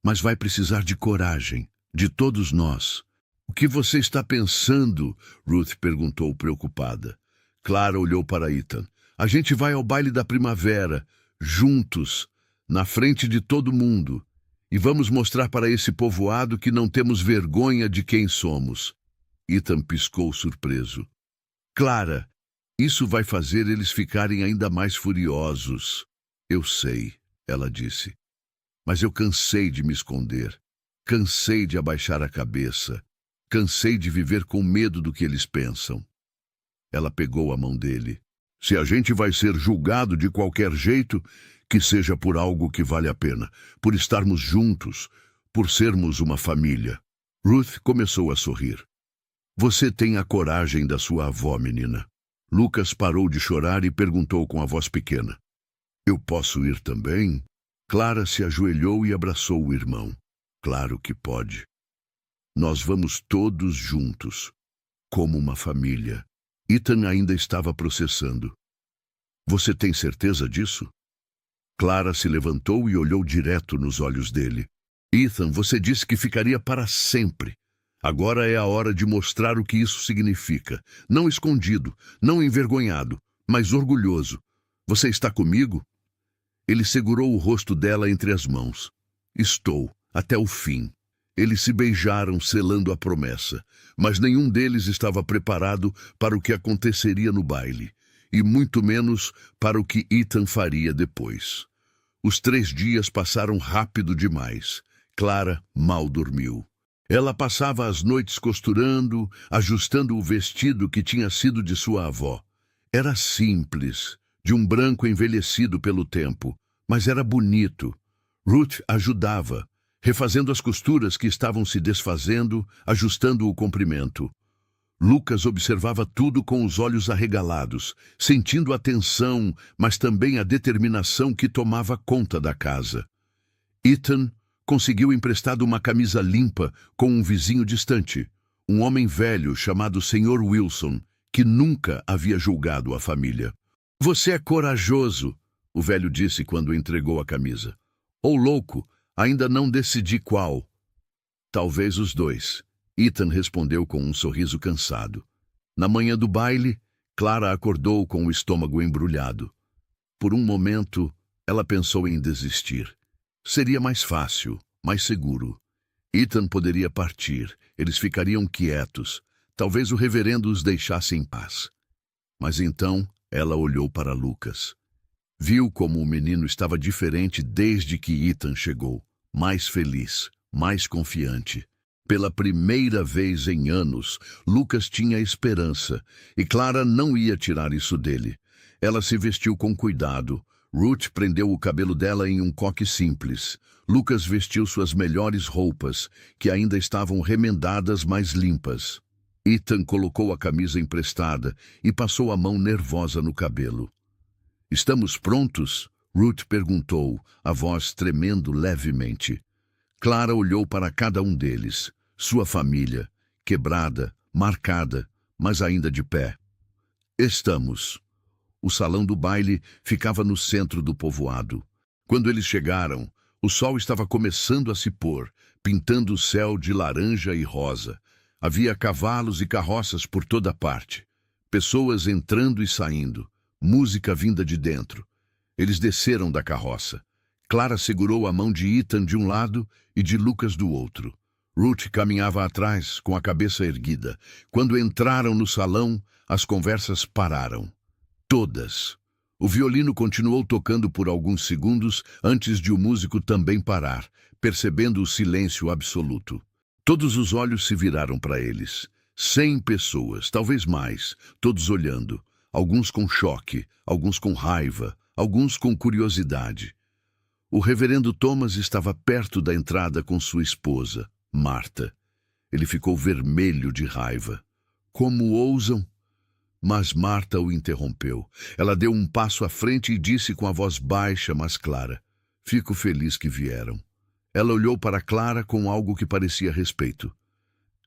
"Mas vai precisar de coragem, de todos nós." "O que você está pensando?" Ruth perguntou preocupada. Clara olhou para Ethan. "A gente vai ao baile da primavera, juntos, na frente de todo mundo. E vamos mostrar para esse povoado que não temos vergonha de quem somos." Ethan piscou surpreso. "Clara, isso vai fazer eles ficarem ainda mais furiosos." "Eu sei", ela disse. "Mas eu cansei de me esconder. Cansei de abaixar a cabeça. Cansei de viver com medo do que eles pensam." Ela pegou a mão dele. "Se a gente vai ser julgado de qualquer jeito, que seja por algo que vale a pena, por estarmos juntos, por sermos uma família." Ruth começou a sorrir. "Você tem a coragem da sua avó, menina." Lucas parou de chorar e perguntou com a voz pequena. "Eu posso ir também?" Clara se ajoelhou e abraçou o irmão. "Claro que pode. Nós vamos todos juntos, como uma família." Ethan ainda estava processando. "Você tem certeza disso?" Clara se levantou e olhou direto nos olhos dele. "Ethan, você disse que ficaria para sempre. Agora é a hora de mostrar o que isso significa. Não escondido, não envergonhado, mas orgulhoso. Você está comigo?" Ele segurou o rosto dela entre as mãos. "Estou, até o fim." Eles se beijaram, selando a promessa, mas nenhum deles estava preparado para o que aconteceria no baile, e muito menos para o que Ethan faria depois. Os 3 dias passaram rápido demais. Clara mal dormiu. Ela passava as noites costurando, ajustando o vestido que tinha sido de sua avó. Era simples, de um branco envelhecido pelo tempo, mas era bonito. Ruth ajudava, refazendo as costuras que estavam se desfazendo, ajustando o comprimento. Lucas observava tudo com os olhos arregalados, sentindo a tensão, mas também a determinação que tomava conta da casa. Ethan conseguiu emprestado uma camisa limpa com um vizinho distante, um homem velho chamado Sr. Wilson, que nunca havia julgado a família. "Você é corajoso", o velho disse quando entregou a camisa. Ou louco, ainda não decidi qual. Talvez os dois, Ethan respondeu com um sorriso cansado. Na manhã do baile, Clara acordou com o estômago embrulhado. Por um momento, ela pensou em desistir. Seria mais fácil, mais seguro. Ethan poderia partir, eles ficariam quietos. Talvez o reverendo os deixasse em paz. Mas então ela olhou para Lucas. Viu como o menino estava diferente desde que Ethan chegou. Mais feliz, mais confiante. Pela primeira vez em anos, Lucas tinha esperança, e Clara não ia tirar isso dele. Ela se vestiu com cuidado. Ruth prendeu o cabelo dela em um coque simples. Lucas vestiu suas melhores roupas, que ainda estavam remendadas, mas limpas. Ethan colocou a camisa emprestada e passou a mão nervosa no cabelo. "Estamos prontos?" Ruth perguntou, a voz tremendo levemente. Clara olhou para cada um deles. Sua família, quebrada, marcada, mas ainda de pé. "Estamos." O salão do baile ficava no centro do povoado. Quando eles chegaram, o sol estava começando a se pôr, pintando o céu de laranja e rosa. Havia cavalos e carroças por toda parte. Pessoas entrando e saindo. Música vinda de dentro. Eles desceram da carroça. Clara segurou a mão de Ethan de um lado e de Lucas do outro. Ruth caminhava atrás, com a cabeça erguida. Quando entraram no salão, as conversas pararam. Todas. O violino continuou tocando por alguns segundos antes de o músico também parar, percebendo o silêncio absoluto. Todos os olhos se viraram para eles. 100 pessoas, talvez mais, todos olhando. Alguns com choque, alguns com raiva, alguns com curiosidade. O reverendo Thomas estava perto da entrada com sua esposa, Marta. Ele ficou vermelho de raiva. Como ousam? Mas Marta o interrompeu. Ela deu um passo à frente e disse com a voz baixa, mas clara: "Fico feliz que vieram." Ela olhou para Clara com algo que parecia respeito.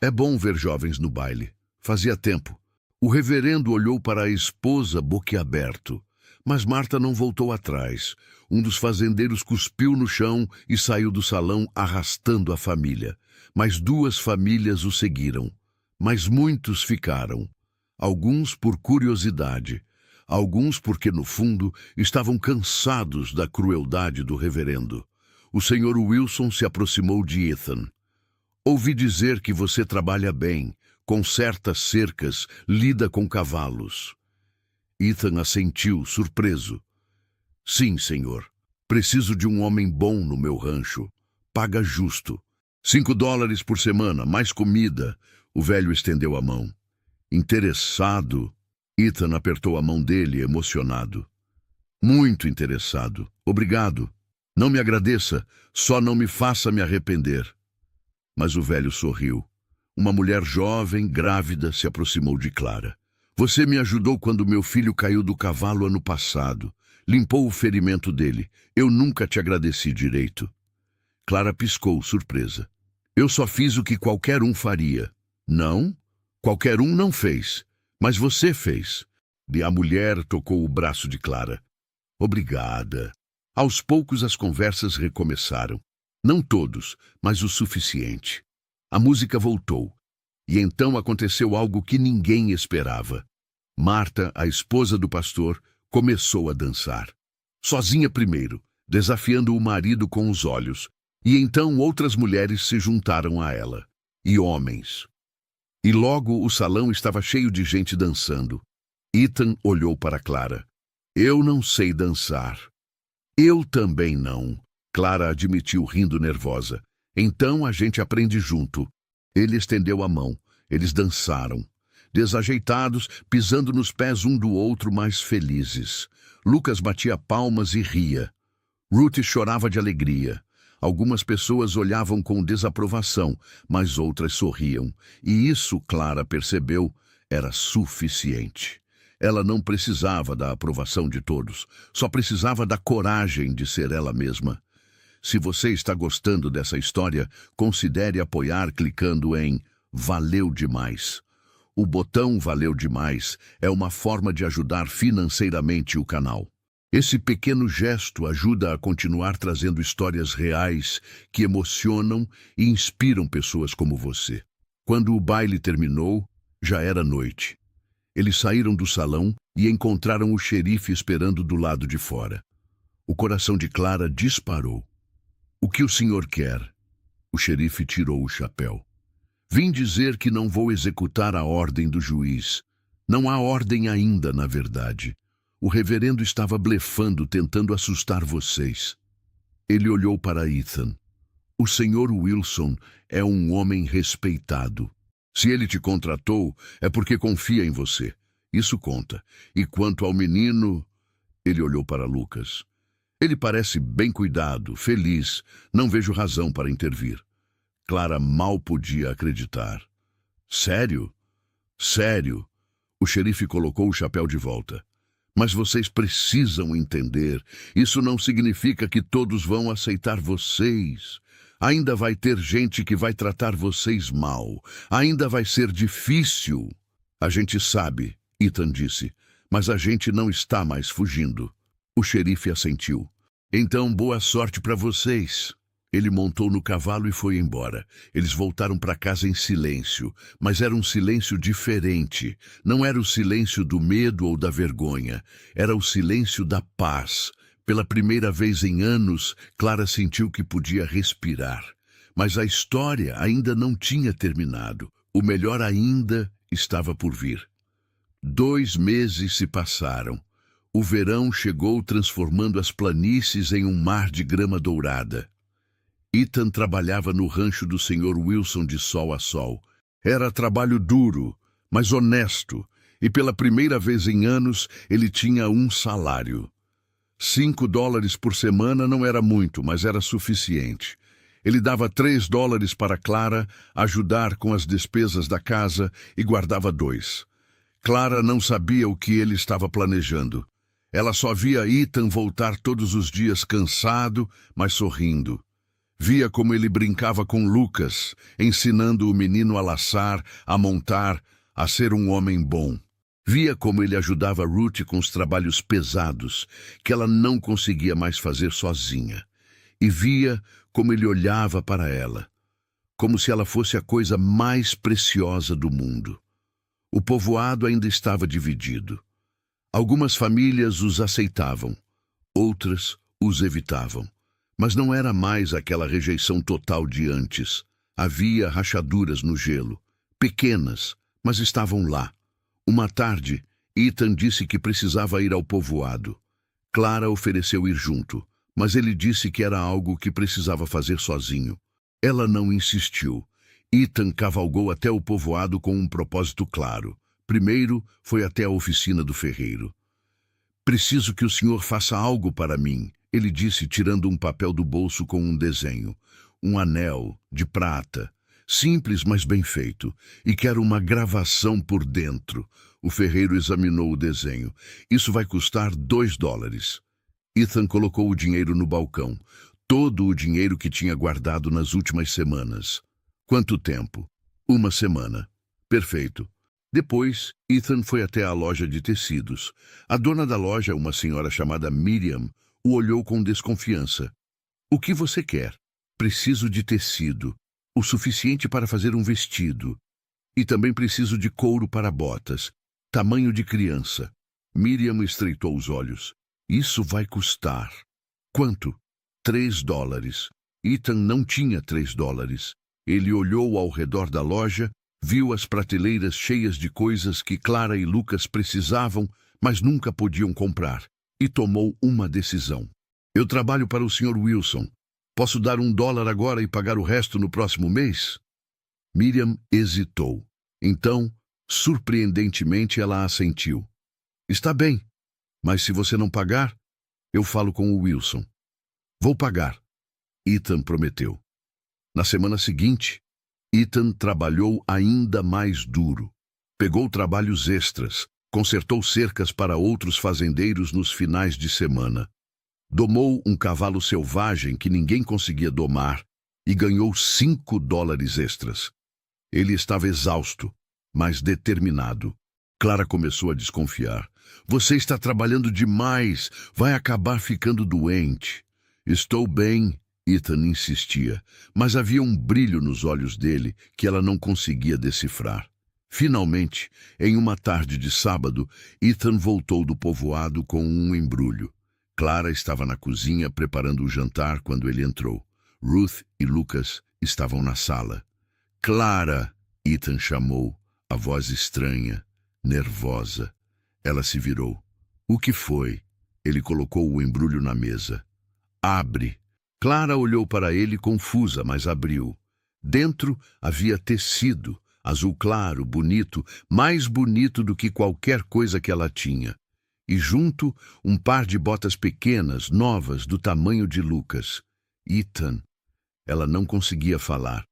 "É bom ver jovens no baile. Fazia tempo." O reverendo olhou para a esposa boquiaberto. Mas Marta não voltou atrás. Um dos fazendeiros cuspiu no chão e saiu do salão arrastando a família. Mas 2 famílias o seguiram. Mas muitos ficaram. Alguns por curiosidade. Alguns porque, no fundo, estavam cansados da crueldade do reverendo. O Sr. Wilson se aproximou de Ethan. "Ouvi dizer que você trabalha bem, conserta cercas, lida com cavalos." Ethan assentiu, surpreso. "Sim, senhor. Preciso de um homem bom no meu rancho. Paga justo. $5 por semana, mais comida." O velho estendeu a mão. "Interessado?" Ethan apertou a mão dele, emocionado. "Muito interessado. Obrigado. Não me agradeça, só não me faça me arrepender." Mas o velho sorriu. Uma mulher jovem, grávida, se aproximou de Clara. "Você me ajudou quando meu filho caiu do cavalo ano passado. Limpou o ferimento dele. Eu nunca te agradeci direito." Clara piscou, surpresa. "Eu só fiz o que qualquer um faria." "Não? Qualquer um não fez. Mas você fez." E a mulher tocou o braço de Clara. "Obrigada." Aos poucos as conversas recomeçaram. Não todos, mas o suficiente. A música voltou. E então aconteceu algo que ninguém esperava. Marta, a esposa do pastor, começou a dançar. Sozinha primeiro, desafiando o marido com os olhos. E então outras mulheres se juntaram a ela. E homens. E logo o salão estava cheio de gente dançando. Ethan olhou para Clara. "Eu não sei dançar." "Eu também não," Clara admitiu rindo nervosa. "Então a gente aprende junto." Ele estendeu a mão. Eles dançaram. Desajeitados, pisando nos pés um do outro, mais felizes. Lucas batia palmas e ria. Ruth chorava de alegria. Algumas pessoas olhavam com desaprovação, mas outras sorriam. E isso, Clara percebeu, era suficiente. Ela não precisava da aprovação de todos, só precisava da coragem de ser ela mesma. Se você está gostando dessa história, considere apoiar clicando em Valeu Demais. O botão Valeu Demais é uma forma de ajudar financeiramente o canal. Esse pequeno gesto ajuda a continuar trazendo histórias reais que emocionam e inspiram pessoas como você. Quando o baile terminou, já era noite. Eles saíram do salão e encontraram o xerife esperando do lado de fora. O coração de Clara disparou. "O que o senhor quer?" O xerife tirou o chapéu. "Vim dizer que não vou executar a ordem do juiz. Não há ordem ainda, na verdade. O reverendo estava blefando, tentando assustar vocês." Ele olhou para Ethan. "O senhor Wilson é um homem respeitado. Se ele te contratou, é porque confia em você. Isso conta. E quanto ao menino..." Ele olhou para Lucas. "Ele parece bem cuidado, feliz. Não vejo razão para intervir." Clara mal podia acreditar. "Sério? Sério?" O xerife colocou o chapéu de volta. "Mas vocês precisam entender. Isso não significa que todos vão aceitar vocês. Ainda vai ter gente que vai tratar vocês mal. Ainda vai ser difícil." "A gente sabe", Ethan disse, "mas a gente não está mais fugindo." O xerife assentiu. "Então, boa sorte para vocês." Ele montou no cavalo e foi embora. Eles voltaram para casa em silêncio, mas era um silêncio diferente. Não era o silêncio do medo ou da vergonha. Era o silêncio da paz. Pela primeira vez em anos, Clara sentiu que podia respirar. Mas a história ainda não tinha terminado. O melhor ainda estava por vir. 2 meses se passaram. O verão chegou transformando as planícies em um mar de grama dourada. Ethan trabalhava no rancho do Sr. Wilson de sol a sol. Era trabalho duro, mas honesto, e pela primeira vez em anos ele tinha um salário. $5 por semana não era muito, mas era suficiente. Ele dava $3 para Clara ajudar com as despesas da casa e guardava 2. Clara não sabia o que ele estava planejando. Ela só via Ethan voltar todos os dias cansado, mas sorrindo. Via como ele brincava com Lucas, ensinando o menino a laçar, a montar, a ser um homem bom. Via como ele ajudava Ruth com os trabalhos pesados, que ela não conseguia mais fazer sozinha. E via como ele olhava para ela, como se ela fosse a coisa mais preciosa do mundo. O povoado ainda estava dividido. Algumas famílias os aceitavam, outras os evitavam. Mas não era mais aquela rejeição total de antes. Havia rachaduras no gelo, pequenas, mas estavam lá. Uma tarde, Ethan disse que precisava ir ao povoado. Clara ofereceu ir junto, mas ele disse que era algo que precisava fazer sozinho. Ela não insistiu. Ethan cavalgou até o povoado com um propósito claro. Primeiro, foi até a oficina do ferreiro. "Preciso que o senhor faça algo para mim", ele disse, tirando um papel do bolso com um desenho. "Um anel de prata, simples, mas bem feito, e quero uma gravação por dentro." O ferreiro examinou o desenho. "Isso vai custar $2. Ethan colocou o dinheiro no balcão. Todo o dinheiro que tinha guardado nas últimas semanas. "Quanto tempo?" "1 semana." "Perfeito." Depois, Ethan foi até a loja de tecidos. A dona da loja, uma senhora chamada Miriam, o olhou com desconfiança. "O que você quer?" "Preciso de tecido, o suficiente para fazer um vestido. E também preciso de couro para botas, tamanho de criança." Miriam estreitou os olhos. "Isso vai custar." "Quanto?" $3. Ethan não tinha $3. Ele olhou ao redor da loja, viu as prateleiras cheias de coisas que Clara e Lucas precisavam, mas nunca podiam comprar, e tomou uma decisão. "Eu trabalho para o Sr. Wilson. Posso dar $1 agora e pagar o resto no próximo mês?" Miriam hesitou. Então, surpreendentemente, ela assentiu. "Está bem, mas se você não pagar, eu falo com o Wilson." "Vou pagar", Ethan prometeu. Na semana seguinte, Ethan trabalhou ainda mais duro. Pegou trabalhos extras, consertou cercas para outros fazendeiros nos finais de semana. Domou um cavalo selvagem que ninguém conseguia domar e ganhou $5 extras. Ele estava exausto, mas determinado. Clara começou a desconfiar. Você está trabalhando demais. Vai acabar ficando doente. Estou bem, Ethan insistia, mas havia um brilho nos olhos dele que ela não conseguia decifrar. Finalmente, em uma tarde de sábado, Ethan voltou do povoado com um embrulho. Clara estava na cozinha preparando o jantar quando ele entrou. Ruth e Lucas estavam na sala. Clara! Ethan chamou, a voz estranha, nervosa. Ela se virou. O que foi? Ele colocou o embrulho na mesa. Abre. Clara olhou para ele confusa, mas abriu. Dentro havia tecido, azul claro, bonito, mais bonito do que qualquer coisa que ela tinha. E junto, um par de botas pequenas, novas, do tamanho de Lucas. Ethan. Ela não conseguia falar.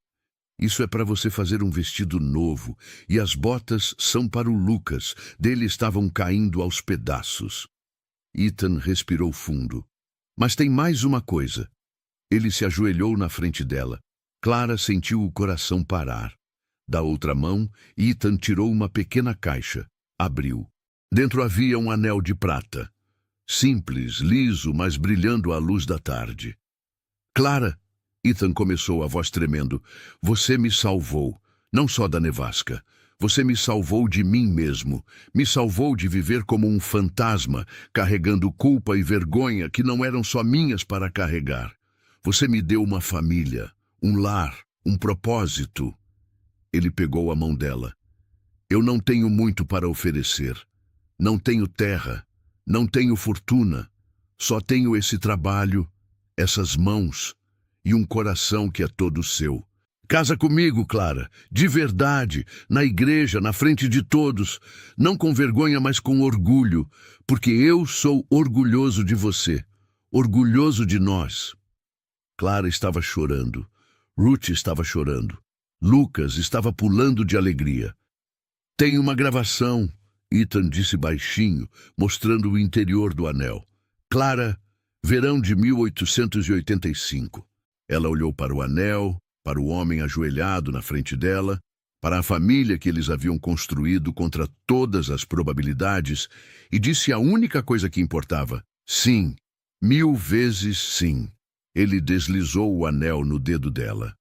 Isso é para você fazer um vestido novo, e as botas são para o Lucas. Dele estavam caindo aos pedaços. Ethan respirou fundo. Mas tem mais uma coisa. Ele se ajoelhou na frente dela. Clara sentiu o coração parar. Da outra mão, Ethan tirou uma pequena caixa. Abriu. Dentro havia um anel de prata. Simples, liso, mas brilhando à luz da tarde. Clara, Ethan começou, a voz tremendo, você me salvou, não só da nevasca. Você me salvou de mim mesmo. Me salvou de viver como um fantasma, carregando culpa e vergonha que não eram só minhas para carregar. Você me deu uma família, um lar, um propósito. Ele pegou a mão dela. Eu não tenho muito para oferecer. Não tenho terra, não tenho fortuna. Só tenho esse trabalho, essas mãos e um coração que é todo seu. Casa comigo, Clara, de verdade, na igreja, na frente de todos, não com vergonha, mas com orgulho, porque eu sou orgulhoso de você, orgulhoso de nós. Clara estava chorando, Ruth estava chorando, Lucas estava pulando de alegria. Tem uma gravação, Ethan disse baixinho, mostrando o interior do anel. Clara, verão de 1885. Ela olhou para o anel, para o homem ajoelhado na frente dela, para a família que eles haviam construído contra todas as probabilidades, e disse a única coisa que importava: sim, 1000 vezes sim. Ele deslizou o anel no dedo dela.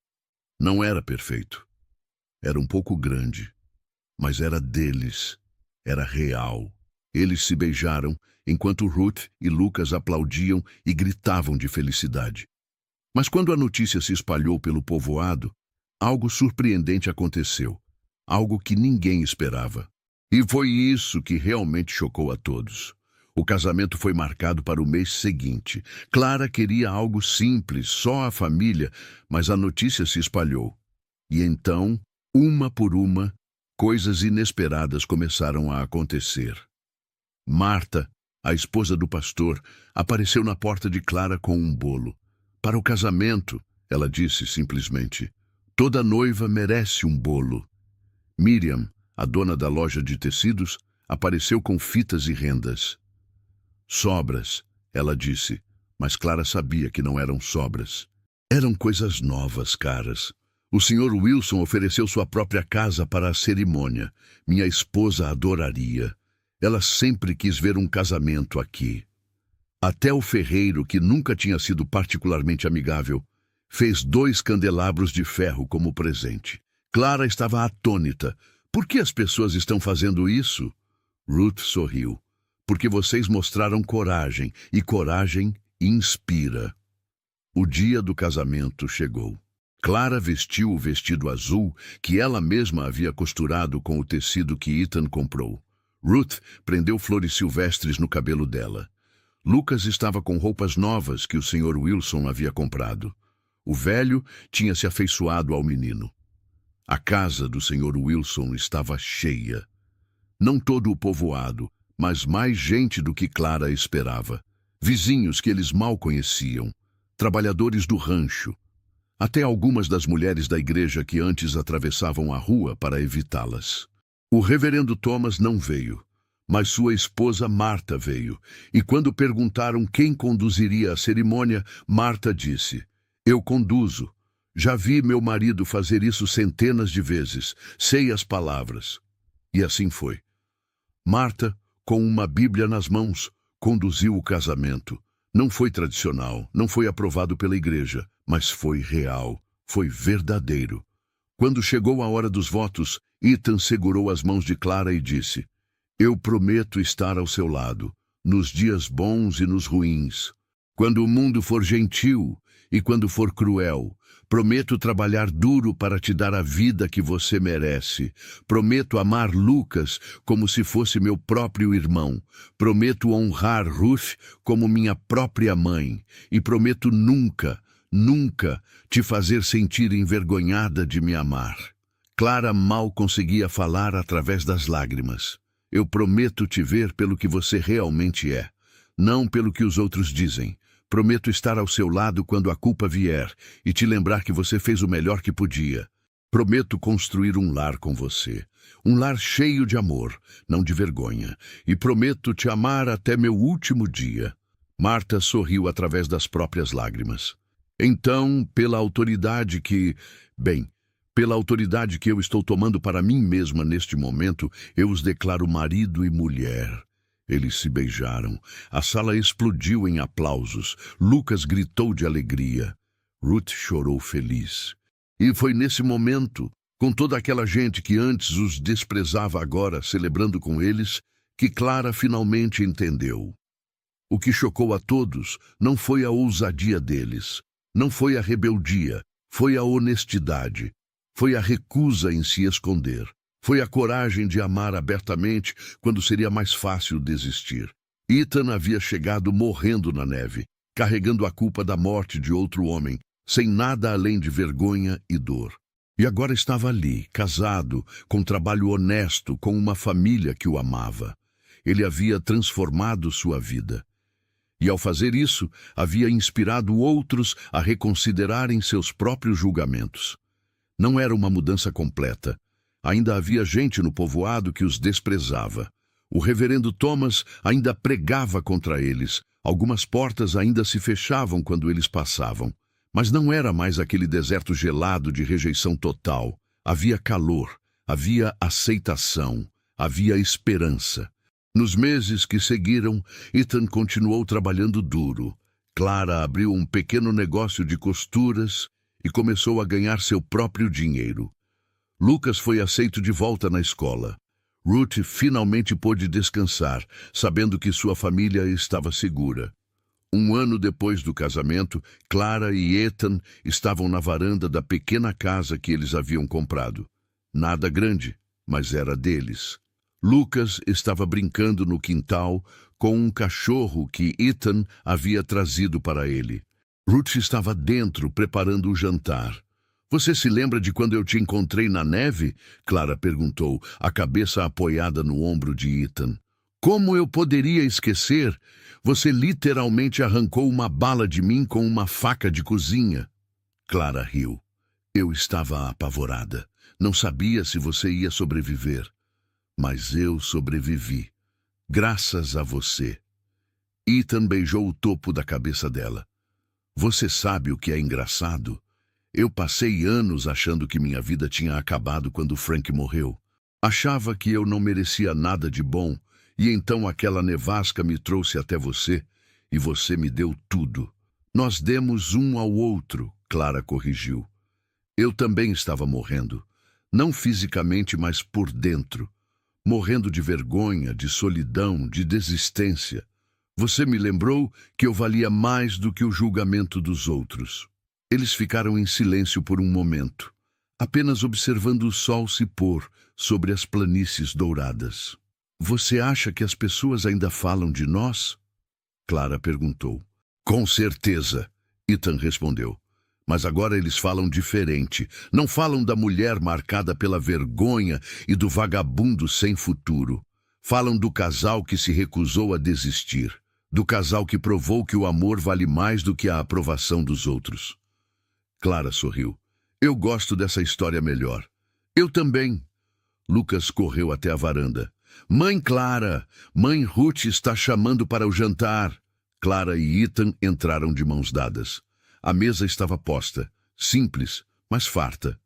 Não era perfeito. Era um pouco grande, mas era deles. Era real. Eles se beijaram, enquanto Ruth e Lucas aplaudiam e gritavam de felicidade. Mas quando a notícia se espalhou pelo povoado, algo surpreendente aconteceu. Algo que ninguém esperava. E foi isso que realmente chocou a todos. O casamento foi marcado para o mês seguinte. Clara queria algo simples, só a família, mas a notícia se espalhou. E então, uma por uma, coisas inesperadas começaram a acontecer. Marta, a esposa do pastor, apareceu na porta de Clara com um bolo. Para o casamento, ela disse simplesmente, toda noiva merece um bolo. Miriam, a dona da loja de tecidos, apareceu com fitas e rendas. Sobras, ela disse, mas Clara sabia que não eram sobras. Eram coisas novas, caras. O Sr. Wilson ofereceu sua própria casa para a cerimônia. Minha esposa adoraria. Ela sempre quis ver um casamento aqui. Até o ferreiro, que nunca tinha sido particularmente amigável, fez 2 candelabros de ferro como presente. Clara estava atônita. Por que as pessoas estão fazendo isso? Ruth sorriu. Porque vocês mostraram coragem, e coragem inspira. O dia do casamento chegou. Clara vestiu o vestido azul que ela mesma havia costurado com o tecido que Ethan comprou. Ruth prendeu flores silvestres no cabelo dela. Lucas estava com roupas novas que o Sr. Wilson havia comprado. O velho tinha se afeiçoado ao menino. A casa do Sr. Wilson estava cheia. Não todo o povoado, mas mais gente do que Clara esperava. Vizinhos que eles mal conheciam, trabalhadores do rancho, até algumas das mulheres da igreja que antes atravessavam a rua para evitá-las. O reverendo Thomas não veio, mas sua esposa Marta veio, e quando perguntaram quem conduziria a cerimônia, Marta disse, eu conduzo. Já vi meu marido fazer isso centenas de vezes, sei as palavras. E assim foi. Marta, com uma Bíblia nas mãos, conduziu o casamento. Não foi tradicional, não foi aprovado pela igreja, mas foi real, foi verdadeiro. Quando chegou a hora dos votos, Ethan segurou as mãos de Clara e disse: "Eu prometo estar ao seu lado, nos dias bons e nos ruins. Quando o mundo for gentil e quando for cruel, prometo trabalhar duro para te dar a vida que você merece. Prometo amar Lucas como se fosse meu próprio irmão. Prometo honrar Ruth como minha própria mãe. E prometo nunca, nunca te fazer sentir envergonhada de me amar." Clara mal conseguia falar através das lágrimas. "Eu prometo te ver pelo que você realmente é, não pelo que os outros dizem. Prometo estar ao seu lado quando a culpa vier e te lembrar que você fez o melhor que podia. Prometo construir um lar com você, um lar cheio de amor, não de vergonha, e prometo te amar até meu último dia." Marta sorriu através das próprias lágrimas. "Então, pela autoridade que eu estou tomando para mim mesma neste momento, eu os declaro marido e mulher." Eles se beijaram. A sala explodiu em aplausos. Lucas gritou de alegria. Ruth chorou feliz. E foi nesse momento, com toda aquela gente que antes os desprezava agora, celebrando com eles, que Clara finalmente entendeu. O que chocou a todos não foi a ousadia deles, não foi a rebeldia, foi a honestidade, foi a recusa em se esconder. Foi a coragem de amar abertamente quando seria mais fácil desistir. Ethan havia chegado morrendo na neve, carregando a culpa da morte de outro homem, sem nada além de vergonha e dor. E agora estava ali, casado, com trabalho honesto, com uma família que o amava. Ele havia transformado sua vida. E ao fazer isso, havia inspirado outros a reconsiderarem seus próprios julgamentos. Não era uma mudança completa. Ainda havia gente no povoado que os desprezava. O reverendo Thomas ainda pregava contra eles. Algumas portas ainda se fechavam quando eles passavam. Mas não era mais aquele deserto gelado de rejeição total. Havia calor, havia aceitação, havia esperança. Nos meses que seguiram, Ethan continuou trabalhando duro. Clara abriu um pequeno negócio de costuras e começou a ganhar seu próprio dinheiro. Lucas foi aceito de volta na escola. Ruth finalmente pôde descansar, sabendo que sua família estava segura. Um ano depois do casamento, Clara e Ethan estavam na varanda da pequena casa que eles haviam comprado. Nada grande, mas era deles. Lucas estava brincando no quintal com um cachorro que Ethan havia trazido para ele. Ruth estava dentro, preparando o jantar. "Você se lembra de quando eu te encontrei na neve?" Clara perguntou, a cabeça apoiada no ombro de Ethan. "Como eu poderia esquecer? Você literalmente arrancou uma bala de mim com uma faca de cozinha." Clara riu. "Eu estava apavorada. Não sabia se você ia sobreviver. Mas eu sobrevivi. Graças a você." Ethan beijou o topo da cabeça dela. "Você sabe o que é engraçado? Eu passei anos achando que minha vida tinha acabado quando Frank morreu. Achava que eu não merecia nada de bom, e então aquela nevasca me trouxe até você, e você me deu tudo." "Nós demos um ao outro", Clara corrigiu. "Eu também estava morrendo, não fisicamente, mas por dentro. Morrendo de vergonha, de solidão, de desistência. Você me lembrou que eu valia mais do que o julgamento dos outros." Eles ficaram em silêncio por um momento, apenas observando o sol se pôr sobre as planícies douradas. "Você acha que as pessoas ainda falam de nós?" Clara perguntou. "Com certeza", Ethan respondeu. "Mas agora eles falam diferente. Não falam da mulher marcada pela vergonha e do vagabundo sem futuro. Falam do casal que se recusou a desistir, do casal que provou que o amor vale mais do que a aprovação dos outros." Clara sorriu. "Eu gosto dessa história melhor." "Eu também." Lucas correu até a varanda. "Mãe Clara, mãe Ruth está chamando para o jantar." Clara e Ethan entraram de mãos dadas. A mesa estava posta, simples, mas farta.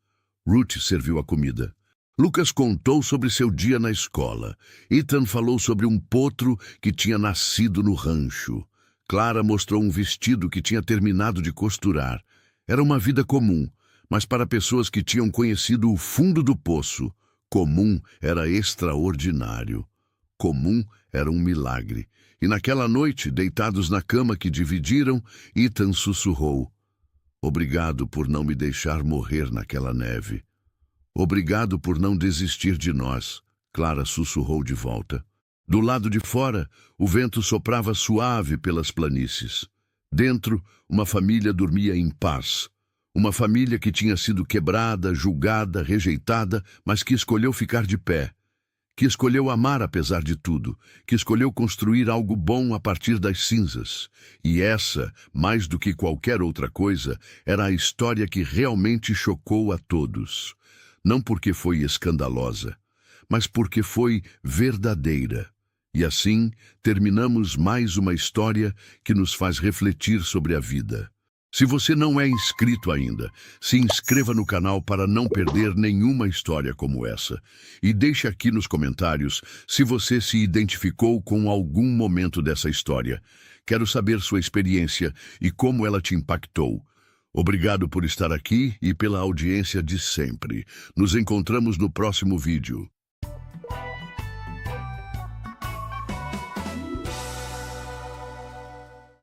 Ruth serviu a comida. Lucas contou sobre seu dia na escola. Ethan falou sobre um potro que tinha nascido no rancho. Clara mostrou um vestido que tinha terminado de costurar. Era uma vida comum, mas para pessoas que tinham conhecido o fundo do poço, comum era extraordinário. Comum era um milagre. E naquela noite, deitados na cama que dividiram, Ethan sussurrou: "Obrigado por não me deixar morrer naquela neve." "Obrigado por não desistir de nós", Clara sussurrou de volta. Do lado de fora, o vento soprava suave pelas planícies. Dentro, uma família dormia em paz. Uma família que tinha sido quebrada, julgada, rejeitada, mas que escolheu ficar de pé. Que escolheu amar apesar de tudo. Que escolheu construir algo bom a partir das cinzas. E essa, mais do que qualquer outra coisa, era a história que realmente chocou a todos. Não porque foi escandalosa, mas porque foi verdadeira. E assim, terminamos mais uma história que nos faz refletir sobre a vida. Se você não é inscrito ainda, se inscreva no canal para não perder nenhuma história como essa. E deixe aqui nos comentários se você se identificou com algum momento dessa história. Quero saber sua experiência e como ela te impactou. Obrigado por estar aqui e pela audiência de sempre. Nos encontramos no próximo vídeo.